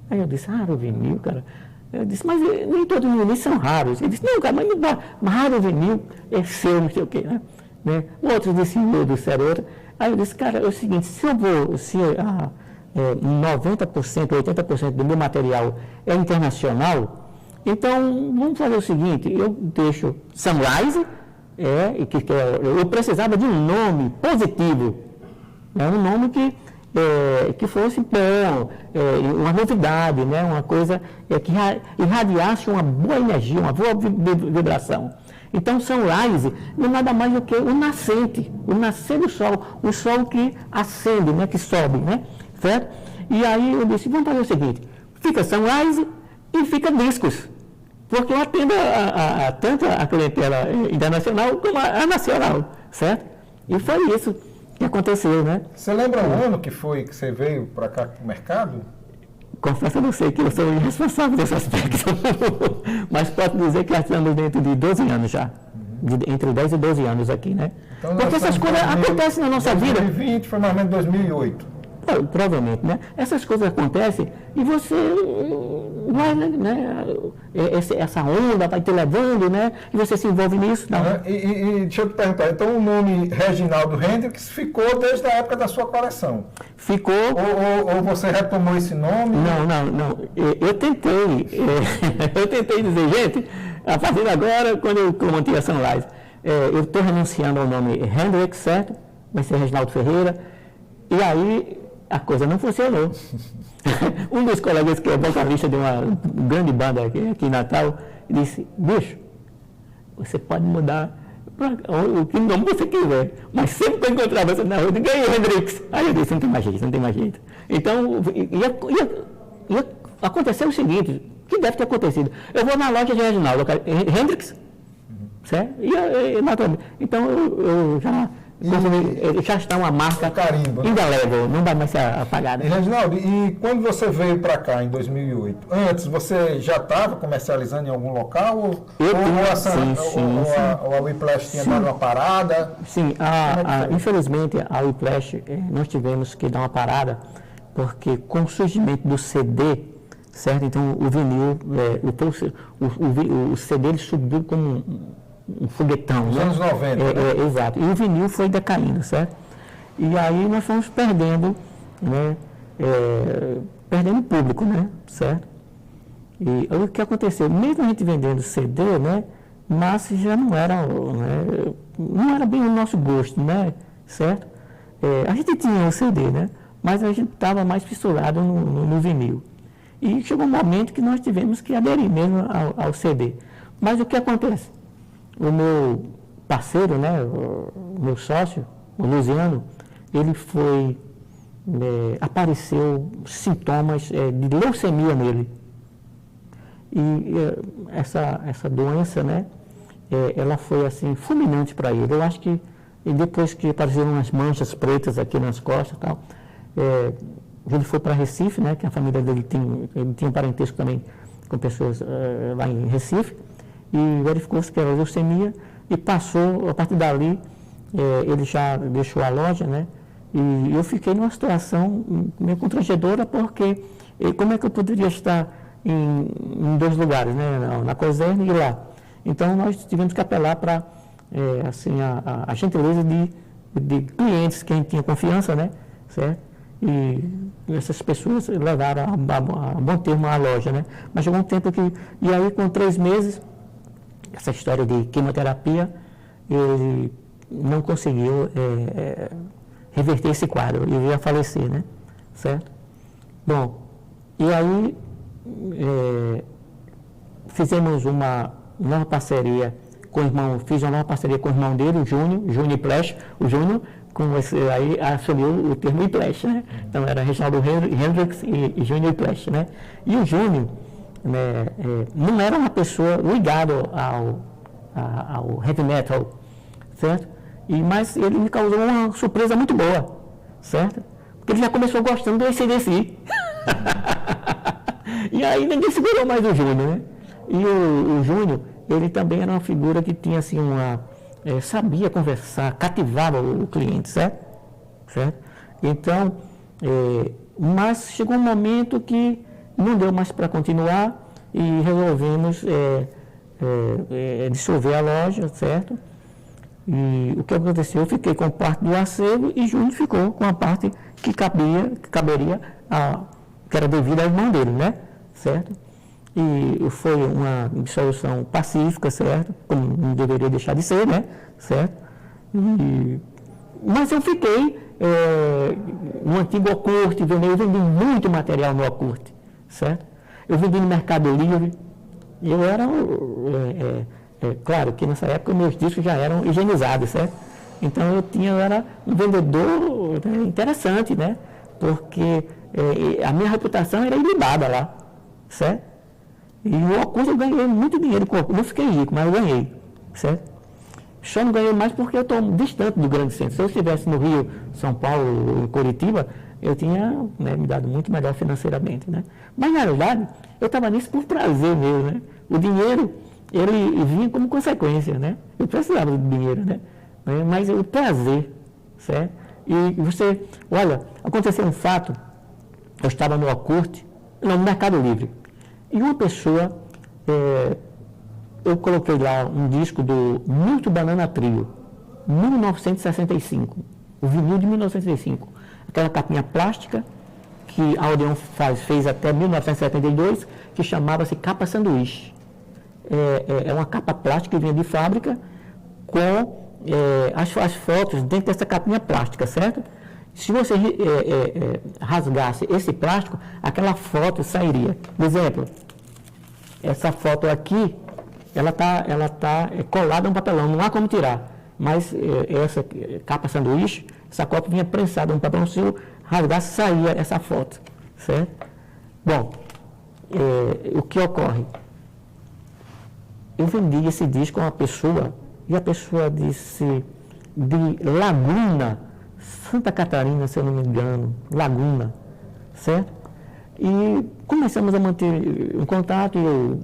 S2: Aí eu disse, Raro Vinil, cara. Eu disse, mas nem todos os vinis são raros. Ele disse, não, cara, mas não dá. Raro Vinil é seu, não sei o quê, né? Outros decidiram do ser outra. Aí eu disse, cara, é o seguinte, se 90%, 80% do meu material é internacional, então vamos fazer o seguinte, eu deixo Sunrise, eu precisava de um nome positivo, né? Um nome que fosse bom, uma novidade, né? Uma coisa que irradiasse uma boa energia, uma boa vibração. Então, Sunrise não é nada mais do que o nascer do sol, o sol que acende, né? Que sobe, né? Certo? E aí eu disse, vamos fazer o seguinte, fica Sunrise e fica Discos. Porque eu atendo tanto a clientela internacional como a nacional, certo? E foi isso que aconteceu, né?
S1: Você lembra o ano que foi que você veio para cá para o mercado?
S2: Confesso a você que eu sou irresponsável desse aspecto, mas posso dizer que estamos dentro de 12 anos já, entre 10 e 12 anos aqui, né? Então, porque essas coisas acontecem na nossa vida.
S1: 2020 foi mais ou menos 2008.
S2: Provavelmente, né? Essas coisas acontecem e você vai, né? Essa onda vai te levando, né? E você se envolve nisso. Não.
S1: E deixa eu te perguntar, então o nome Reginaldo Hendrix ficou desde a época da sua coleção?
S2: Ficou.
S1: Ou você retomou esse nome?
S2: Não. Eu tentei dizer, gente, a partir de agora, quando eu montei a Sunrise, eu estou renunciando ao nome Hendrix, certo? Vai ser Reginaldo Ferreira. E aí a coisa não funcionou. Um dos colegas que é vocalista de uma grande banda aqui em Natal disse, bicho, você pode mudar o que nome você quiser. Mas sempre que eu encontrava você na rua, eu digo, ei, Hendrix. Aí eu disse, não tem mais jeito, não tem mais jeito. Então, ia acontecer o seguinte, que deve ter acontecido. Eu vou na loja de Reginaldo, Hendrix, certo? Naturalmente. Então, eu já está uma marca
S1: carimbo, né?
S2: indelével, não vai mais ser apagada.
S1: E, Reginaldo, e quando você veio para cá, em 2008, antes você já estava comercializando em algum local? Ou a Whiplash tinha dado uma parada?
S2: Sim, infelizmente a Whiplash, nós tivemos que dar uma parada, porque com o surgimento do CD, certo? Então o vinil, o CD ele subiu como um foguetão.
S1: Nos anos 90.
S2: Exato. E o vinil foi decaindo, certo? E aí nós fomos perdendo, né? Perdendo público, né? Certo? E o que aconteceu? Mesmo a gente vendendo CD, né? Mas já não era, né? Não era bem o nosso gosto, né? Certo? A gente tinha o CD, né? Mas a gente estava mais fissurado no vinil. E chegou um momento que nós tivemos que aderir mesmo ao CD. Mas o que acontece? O meu parceiro, né, o meu sócio, o Luciano, ele apareceu sintomas de leucemia nele. E essa doença, né, ela foi assim, fulminante para ele. Eu acho que depois que apareceram umas manchas pretas aqui nas costas e tal, ele foi para Recife, né, que a família dele ele tinha um parentesco também com pessoas lá em Recife, e verificou-se que era leucemia, e passou, a partir dali, ele já deixou a loja, né? E eu fiquei numa situação meio constrangedora, porque como é que eu poderia estar em dois lugares, né? Na Coserne e lá. Então, nós tivemos que apelar para assim, a gentileza de clientes que a gente tinha confiança, né? Certo? E essas pessoas levaram a bom termo a loja, né? Mas chegou um tempo que... E aí, com 3 meses... Essa história de quimioterapia, ele não conseguiu reverter esse quadro, ele ia falecer, né? Certo? Bom, e aí fizemos uma nova parceria com o irmão, fiz uma nova parceria com o irmão dele, o Júnior Whiplash, o Júnior, aí assumiu o termo Whiplash, né? Então era Reginaldo Hendrix e Júnior Whiplash, né? E o Júnior, né, não era uma pessoa ligada ao heavy metal, certo? Mas ele me causou uma surpresa muito boa, certo? Porque ele já começou gostando do AC/DC. E aí ninguém segurou mais o Júnior, né? E o Júnior, ele também era uma figura que tinha assim sabia conversar, cativava o cliente, certo? Então, mas chegou um momento que não deu mais para continuar e resolvemos dissolver a loja, certo? E o que aconteceu? Eu fiquei com parte do acervo e Júnior ficou com a parte que caberia, que era devida ao irmão dele, né? Certo? E foi uma dissolução pacífica, certo? Como não deveria deixar de ser, né? Certo? Mas eu fiquei no antigo Ocurte, eu vendi muito material no Ocurte, certo? Eu vendi no Mercado Livre, e eu era, claro que nessa época meus discos já eram higienizados, certo? Então eu era um vendedor interessante, né? Porque a minha reputação era ilibada lá, certo? E o Ocurte eu ganhei muito dinheiro com o Ocurte, não fiquei rico, mas eu ganhei, certo? Só não ganhei mais porque eu estou distante do grande centro. Se eu estivesse no Rio, São Paulo, em Curitiba, eu tinha me dado muito melhor financeiramente, né? Mas, na realidade, eu estava nisso por prazer mesmo, né? O dinheiro, ele vinha como consequência, né? Eu precisava do dinheiro, né? Mas o prazer, certo? E você, olha, aconteceu um fato, eu estava no Ocurte, no Mercado Livre, e uma pessoa, eu coloquei lá um disco do Milton Banana Trio, 1965, o vinil de 1965, aquela capinha plástica que a Odeon fez até 1972, que chamava-se capa sanduíche. É uma capa plástica que vinha de fábrica com as fotos dentro dessa capinha plástica, certo? Se você rasgasse esse plástico, aquela foto sairia. Por exemplo, essa foto aqui ela tá colada no papelão, não há como tirar. Mas essa capa sanduíche, essa cópia vinha prensada no papelão, se eu rasgasse, saía essa foto, certo? Bom, o que ocorre? Eu vendi esse disco a uma pessoa, e a pessoa disse, de Laguna, Santa Catarina, se eu não me engano, Laguna, certo? E começamos a manter um contato, eu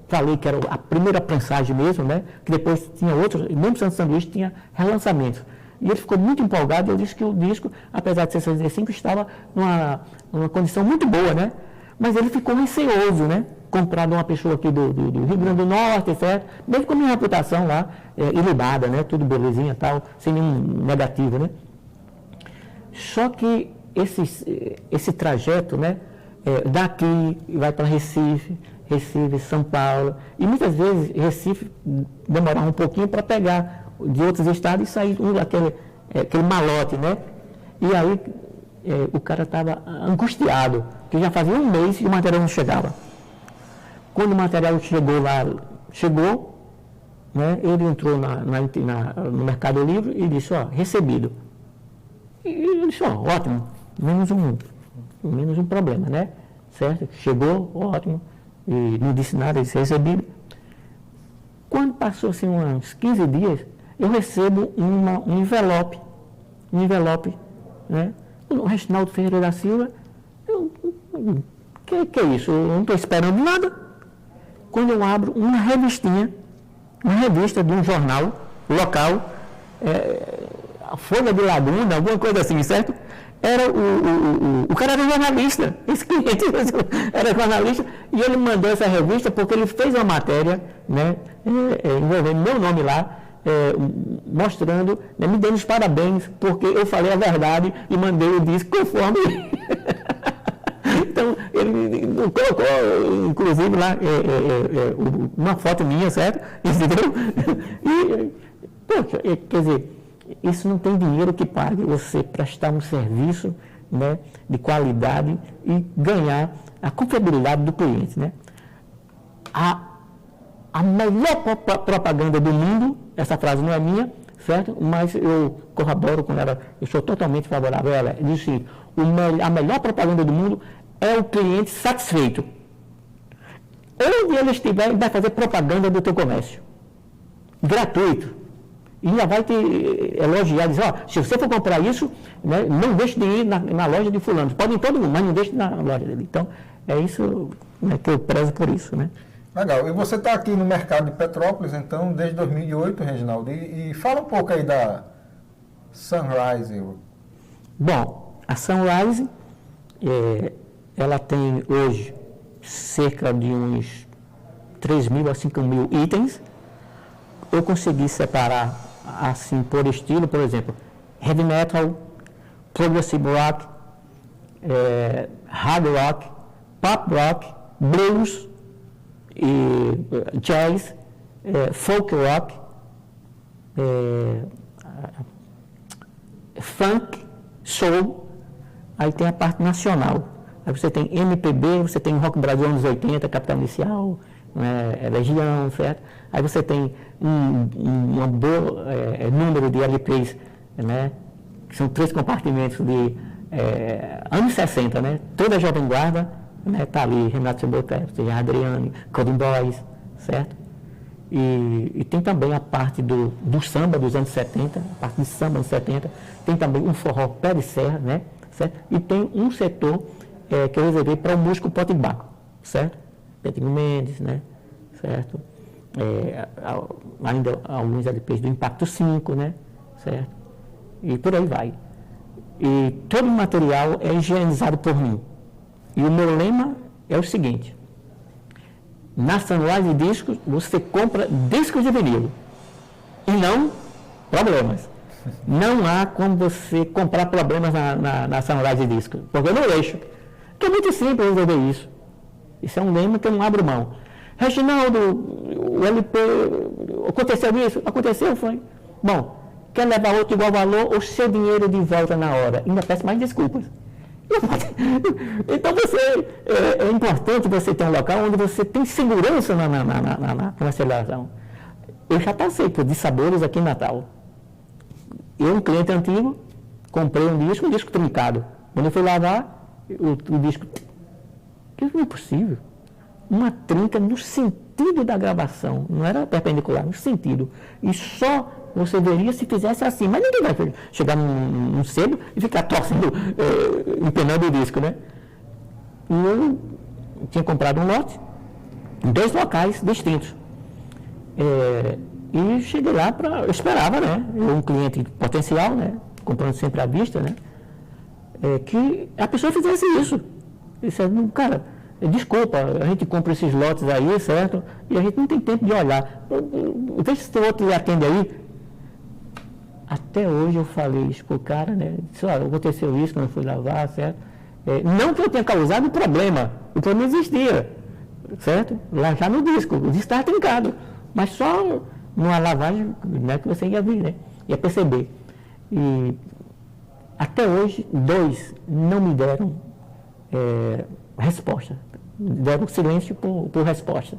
S2: falei que era a primeira prensagem mesmo, né? Que depois tinha outros, mesmo Santo Sanduíche tinha relançamentos. E ele ficou muito empolgado, eu disse que o disco, apesar de ser 65, estava numa condição muito boa, né? Mas ele ficou receoso, né? Comprar de uma pessoa aqui do Rio Grande do Norte, certo? Mesmo com a minha reputação lá, ilibada, né? Tudo belezinha e tal, sem nenhum negativo, né? Só que esse trajeto, né? Daqui vai para Recife, São Paulo, e muitas vezes Recife demorava um pouquinho para pegar de outros estados e sair aquele malote, né? E aí o cara estava angustiado, que já fazia um mês e o material não chegava. Quando o material chegou, né, ele entrou no Mercado Livre e disse, recebido. E ele disse, ótimo, menos um problema, né? Certo? Chegou, ótimo, e não disse nada, disse recebido. Quando passou assim uns 15 dias, eu recebo um envelope, né? O Reginaldo Ferreira da Silva, que é isso? Eu não estou esperando nada. Quando eu abro uma revista de um jornal local, a Folha de Laguna, alguma coisa assim, certo? O cara era jornalista, esse cliente era jornalista, e ele mandou essa revista porque ele fez uma matéria, né, envolvendo meu nome lá, mostrando, né, me dando os parabéns, porque eu falei a verdade e mandei o disco conforme. Então, ele colocou, inclusive, lá uma foto minha, certo? Entendeu? E, poxa, quer dizer, isso não tem dinheiro que pague você prestar um serviço, né, de qualidade e ganhar a confiabilidade do cliente, né? A melhor propaganda do mundo, essa frase não é minha, certo? Mas eu corroboro com ela, eu sou totalmente favorável a ela. Diz assim, a melhor propaganda do mundo é o cliente satisfeito. Onde ele estiver, ele vai fazer propaganda do teu comércio. Gratuito. E ainda vai te elogiar, dizer, se você for comprar isso, né, não deixe de ir na loja de fulano. Pode ir em todo mundo, mas não deixe na loja dele. Então, é isso, né, que eu prezo por isso, né?
S1: Legal. E você está aqui no mercado de Petrópolis, então, desde 2008, Reginaldo. E fala um pouco aí da Sunrise.
S2: Bom, a Sunrise, ela tem hoje cerca de uns 3.000 a 5.000 itens. Eu consegui separar, assim, por estilo, por exemplo, heavy metal, progressive rock, hard rock, pop rock, blues, e jazz, folk rock, funk, soul, aí tem a parte nacional. Aí você tem MPB, você tem Rock Brasil anos 80, Capital Inicial, Legião, certo? Aí você tem um bom número de LPs, né? Que são 3 compartimentos de anos 60, né? Toda a Jovem Guarda, né, tá ali, Renato Seboteiro, Adriane, Coding Boys, certo? E tem também a parte do samba dos anos 70, a parte de samba dos 70, tem também um forró pé de serra, né? Certo? E tem um setor que eu reservei para o músico potiguar, certo? Pedrinho Mendes, né? Certo? Ainda alguns LPs do Impacto 5, né? Certo? E por aí vai. E todo o material é higienizado por mim. E o meu lema é o seguinte: na Sunrise Discos, você compra discos de vinil e não problemas. Não há como você comprar problemas na Sunrise Discos, porque eu não deixo. Porque é muito simples resolver isso. Isso é um lema que eu não abro mão. Reginaldo, o LP, aconteceu isso? Aconteceu, foi. Bom, quer levar outro igual valor ou seu dinheiro de volta na hora? Ainda peço mais desculpas. Então, é importante você ter um local onde você tem segurança na comercialização. Eu já passei por dissabores aqui em Natal. Eu, um cliente antigo, comprei um disco trincado. Quando eu fui lavar, o disco... Isso não é possível. Uma trinca no sentido da gravação, não era perpendicular, no sentido. E só você veria se fizesse assim. Mas ninguém vai chegar num sebo e ficar torcendo, empenando o disco, né? E eu tinha comprado um lote em 2 locais distintos. E cheguei lá eu esperava, né? Eu, um cliente potencial, né? Comprando sempre à vista, né? Que a pessoa fizesse isso. Disse, cara, desculpa, a gente compra esses lotes aí, certo? E a gente não tem tempo de olhar. Veja se tem outro que atende aí. Até hoje eu falei isso pro cara, né? Disse, olha, aconteceu isso quando eu fui lavar, certo? Não que eu tenha causado o problema existia, certo? Lá já no disco, o disco estava trincado, mas só numa lavagem, né, que você ia ver, né? Ia perceber. E até hoje, 2 não me deram resposta, deram silêncio por resposta.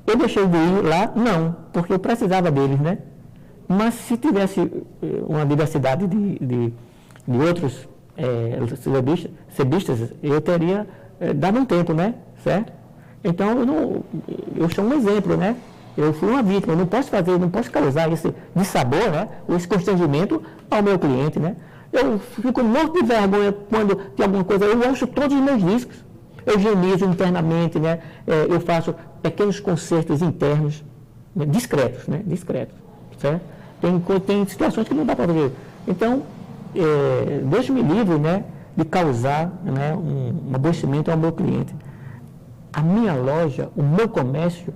S2: Eu deixei de ir lá? Não, porque eu precisava deles, né? Mas se tivesse uma diversidade de outros sebistas, eu teria dado um tempo, né? Certo? Então, eu sou um exemplo, né? Eu fui uma vítima, eu não posso causar esse dissabor, né? Ou esse constrangimento ao meu cliente, né? Eu fico morto de vergonha quando tem alguma coisa, eu ouço todos os meus discos, eu higienizo internamente, né? Eu faço pequenos concertos internos, né? Discretos, né? Discretos, certo? Tem situações que não dá para fazer. Então, Deus me livre, né, de causar, né, um aborrecimento ao meu cliente. A minha loja, o meu comércio,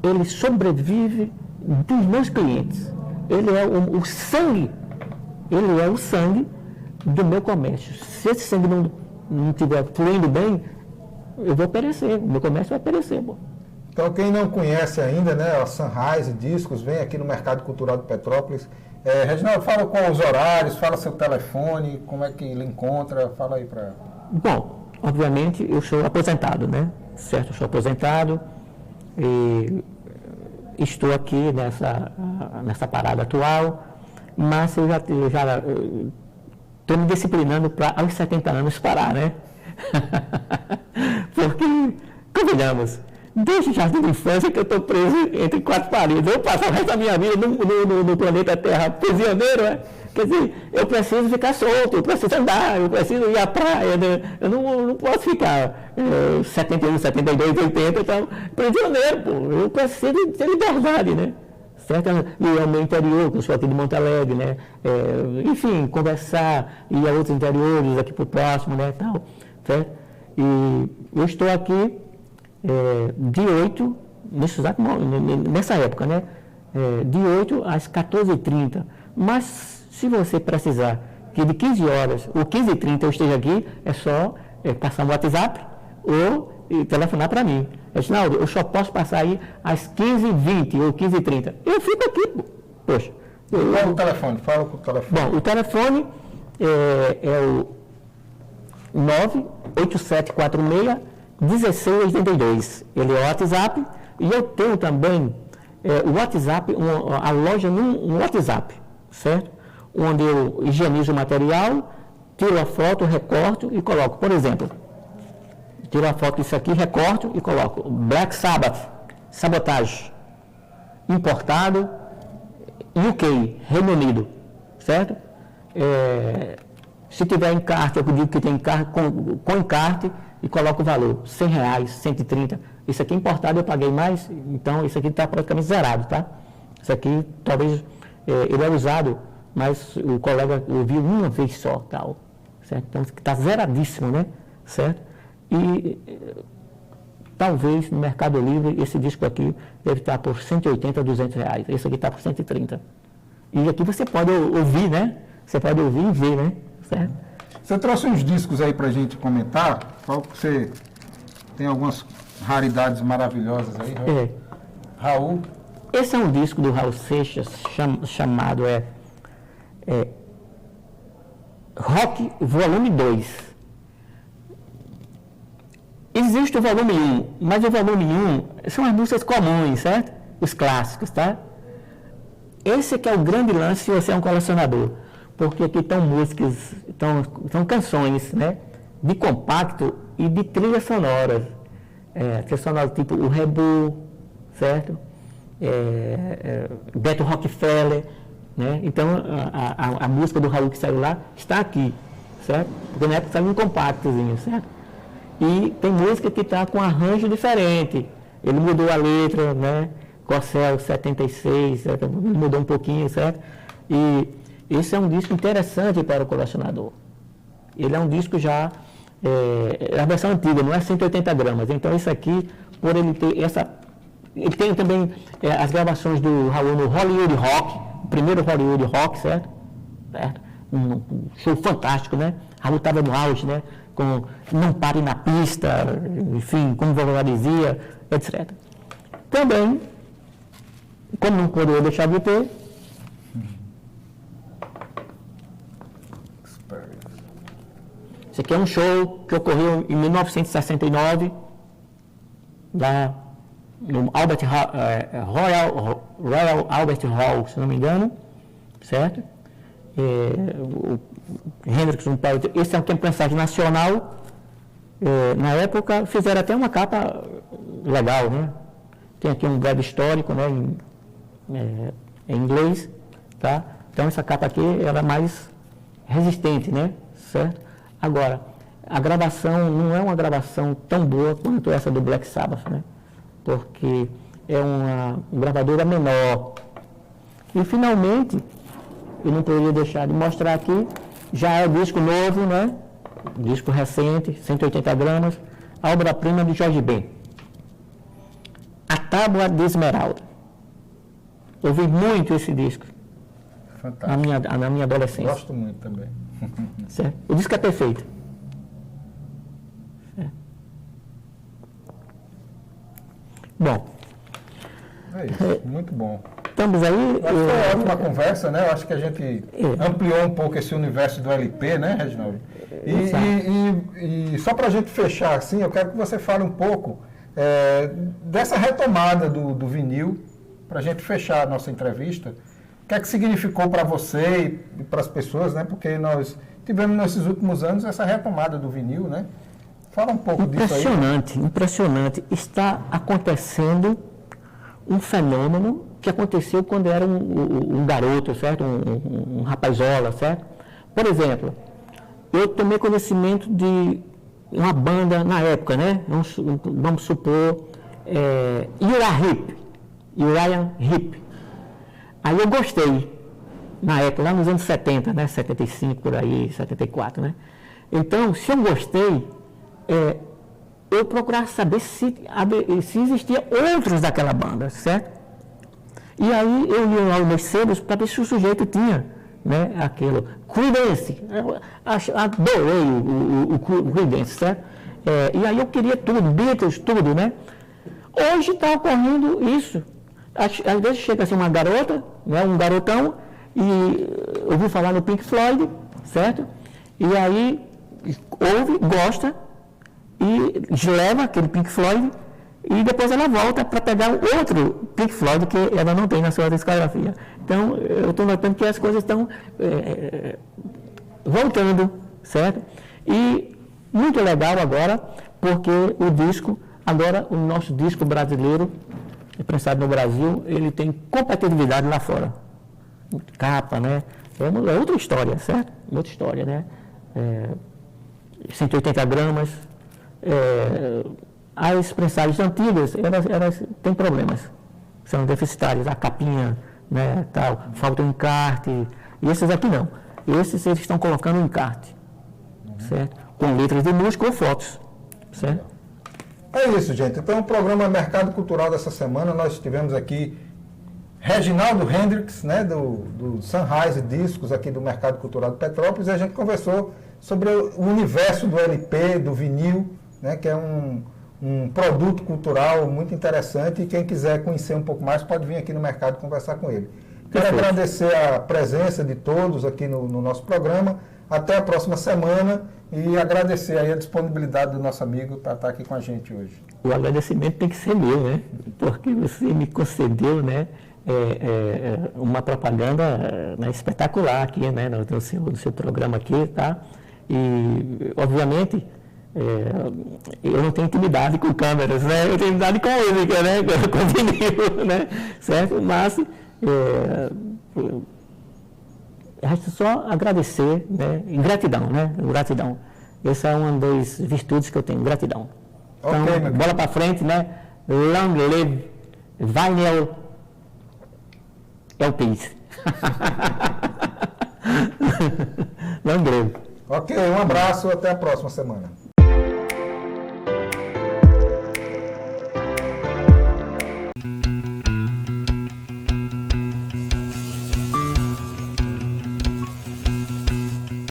S2: ele sobrevive dos meus clientes. Ele é o sangue, do meu comércio. Se esse sangue não estiver fluindo bem, eu vou perecer, o meu comércio vai perecer. Pô.
S1: Então, quem não conhece ainda, né, a Sunrise Discos, vem aqui no Mercado Cultural de Petrópolis. Reginaldo, fala com os horários, fala seu telefone, como é que ele encontra, fala aí para...
S2: Bom, obviamente eu sou aposentado, né? Certo, eu sou aposentado e estou aqui nessa parada atual, mas eu já estou me disciplinando para aos 70 anos parar, né? Porque, convenhamos, desde o jardim de infância que eu estou preso entre 4 paredes. Eu passo o resto da minha vida no planeta Terra prisioneiro, né? Quer dizer, eu preciso ficar solto, eu preciso andar, eu preciso ir à praia, né? Eu não posso ficar 71, 72, 80, então, prisioneiro, pô. Eu preciso ter liberdade, né? Certo? E ao meu interior, que eu sou aqui de Monte Alegre, né? Enfim, conversar, ir a outros interiores aqui por próximo, né? Tal, certo? E eu estou aqui de 8, nessa época, né? De 8 às 14h30. Mas, se você precisar que de 15 horas ou 15h30 eu esteja aqui, é só passar no WhatsApp ou telefonar para mim. Reginaldo, eu só posso passar aí às 15h20 ou 15h30. Eu fico aqui, poxa.
S1: Fala o telefone, fala com o telefone.
S2: Bom, o telefone é o 98746-1682. Ele é o WhatsApp. E eu tenho também o WhatsApp, a loja no WhatsApp, certo? Onde eu higienizo o material, tiro a foto, recorto e coloco. Por exemplo, tiro a foto disso aqui, recorto e coloco Black Sabbath, Sabotage, importado, UK, Reino Unido, certo? Se tiver encarte, eu digo que tem encarte, com encarte e coloco o valor, R$100, 130. Isso aqui importado eu paguei mais, então isso aqui está praticamente zerado, tá? Isso aqui talvez ele é usado, mas o colega ouviu uma vez só, tal, certo? Então está zeradíssimo, né? Certo? E talvez no Mercado Livre esse disco aqui deve estar por R$180 a R$200. Esse aqui está por 130. E aqui você pode ouvir, né? Você pode ouvir e ver, né? Certo?
S1: Você trouxe uns discos aí para a gente comentar. Fala que você tem algumas raridades maravilhosas aí, Raul.
S2: Esse é um disco do Raul Seixas chamado Rock Volume 2. Existe o volume 1, mas o volume 1 são as músicas comuns, certo? Os clássicos, tá? Esse que é o grande lance se você é um colecionador, porque aqui estão músicas, estão canções, né? De compacto e de trilhas sonoras. Trilha sonora tipo o Rebu, certo? Beto Rockefeller, né? Então a música do Raul que saiu lá está aqui, certo? Porque na época saiu um compactozinho, certo? E tem música que está com arranjo diferente. Ele mudou a letra, né? Corcel 76, certo? Mudou um pouquinho, certo? E esse é um disco interessante para o colecionador. Ele é um disco já, a versão antiga, não é 180 gramas. Então isso aqui, por ele ter essa... Ele tem também as gravações do Raul no Hollywood Rock, o primeiro Hollywood Rock, certo? Um show fantástico, né? Raul estava no auge, né? Com Não Pare na Pista, enfim, como Vovó dizia, etc. Também, como não poderia deixar de ter, esse aqui é um show que ocorreu em 1969, lá no Royal Albert Hall, se não me engano, certo? O Hendrix, esse é um tempo mensagem nacional. Na época fizeram até uma capa legal, né? Tem aqui um breve histórico, né? Em inglês, tá? Então essa capa aqui ela é mais resistente, né? Certo? Agora, a gravação não é uma gravação tão boa quanto essa do Black Sabbath, né? Porque é uma gravadora menor. E finalmente, eu não poderia deixar de mostrar aqui, já é o disco novo, né? Disco recente, 180 gramas, a obra-prima de Jorge Ben. A Tábua de Esmeralda. Eu ouvi muito esse disco.
S3: Fantástico.
S2: Na minha adolescência.
S3: Gosto muito também.
S2: Certo? O disco é perfeito. Bom.
S3: É isso, muito bom.
S2: Estamos aí.
S3: Foi uma ótima conversa, né? Eu acho que a gente ampliou um pouco esse universo do LP, né, Reginaldo? E só para a gente fechar assim, eu quero que você fale um pouco dessa retomada do vinil, para a gente fechar a nossa entrevista. O que é que significou para você e para as pessoas, né? Porque nós tivemos nesses últimos anos essa retomada do vinil, né? Fala um pouco disso aí.
S2: Impressionante. Está acontecendo um fenômeno que aconteceu quando era um garoto, certo? Um rapazola, certo? Por exemplo, eu tomei conhecimento de uma banda na época, né? Vamos supor, Uriah Heep. Aí eu gostei, na época, lá nos anos 70, né? 75, por aí, 74, né? Então, se eu gostei, eu procurar saber se existia outros daquela banda, certo? E aí eu li lá os meus selos para ver se o sujeito tinha, né, aquilo. Creedence, adorei o Creedence, certo? E aí eu queria tudo, Beatles, tudo, né? Hoje está ocorrendo isso. Às vezes chega assim uma garota, né, um garotão, e eu ouvi falar no Pink Floyd, certo? E aí ouve, gosta, e leva aquele Pink Floyd, e depois ela volta para pegar outro Pink Floyd que ela não tem na sua discografia. Então, eu estou notando que as coisas estão voltando, certo? E muito legal agora, porque o disco, agora o nosso disco brasileiro, prensado no Brasil, ele tem competitividade lá fora. Capa, né? É outra história, certo? Outra história, né? 180 gramas. As prensagens antigas, elas têm problemas, são deficitárias, a capinha, né, tal, falta um encarte, e esses aqui não. Esses eles estão colocando um encarte, certo? Com letras de música ou fotos, certo?
S1: É isso, gente. Então, o programa Mercado Cultural dessa semana, nós tivemos aqui Reginaldo Hendrix, né, do Sunrise Discos, aqui do Mercado Cultural de Petrópolis, e a gente conversou sobre o universo do LP, do vinil, né, que é um produto cultural muito interessante, e quem quiser conhecer um pouco mais pode vir aqui no mercado conversar com ele.
S3: Quero agradecer a presença de todos aqui no nosso programa. Até a próxima semana e agradecer aí a disponibilidade do nosso amigo para estar aqui com a gente hoje.
S2: O agradecimento tem que ser meu, né? Porque você me concedeu, né, uma propaganda espetacular aqui, né, no seu programa aqui, tá? E, obviamente, eu não tenho intimidade com câmeras, né? Eu tenho intimidade com música, né? Com vinil, né? Certo? Mas resta só agradecer, né? E gratidão, né? Gratidão. Essa é uma das virtudes que eu tenho, gratidão. Então,
S3: okay,
S2: bola para frente, né? Long live Vinyl LPs. Long live.
S3: Ok, um abraço, até a próxima semana.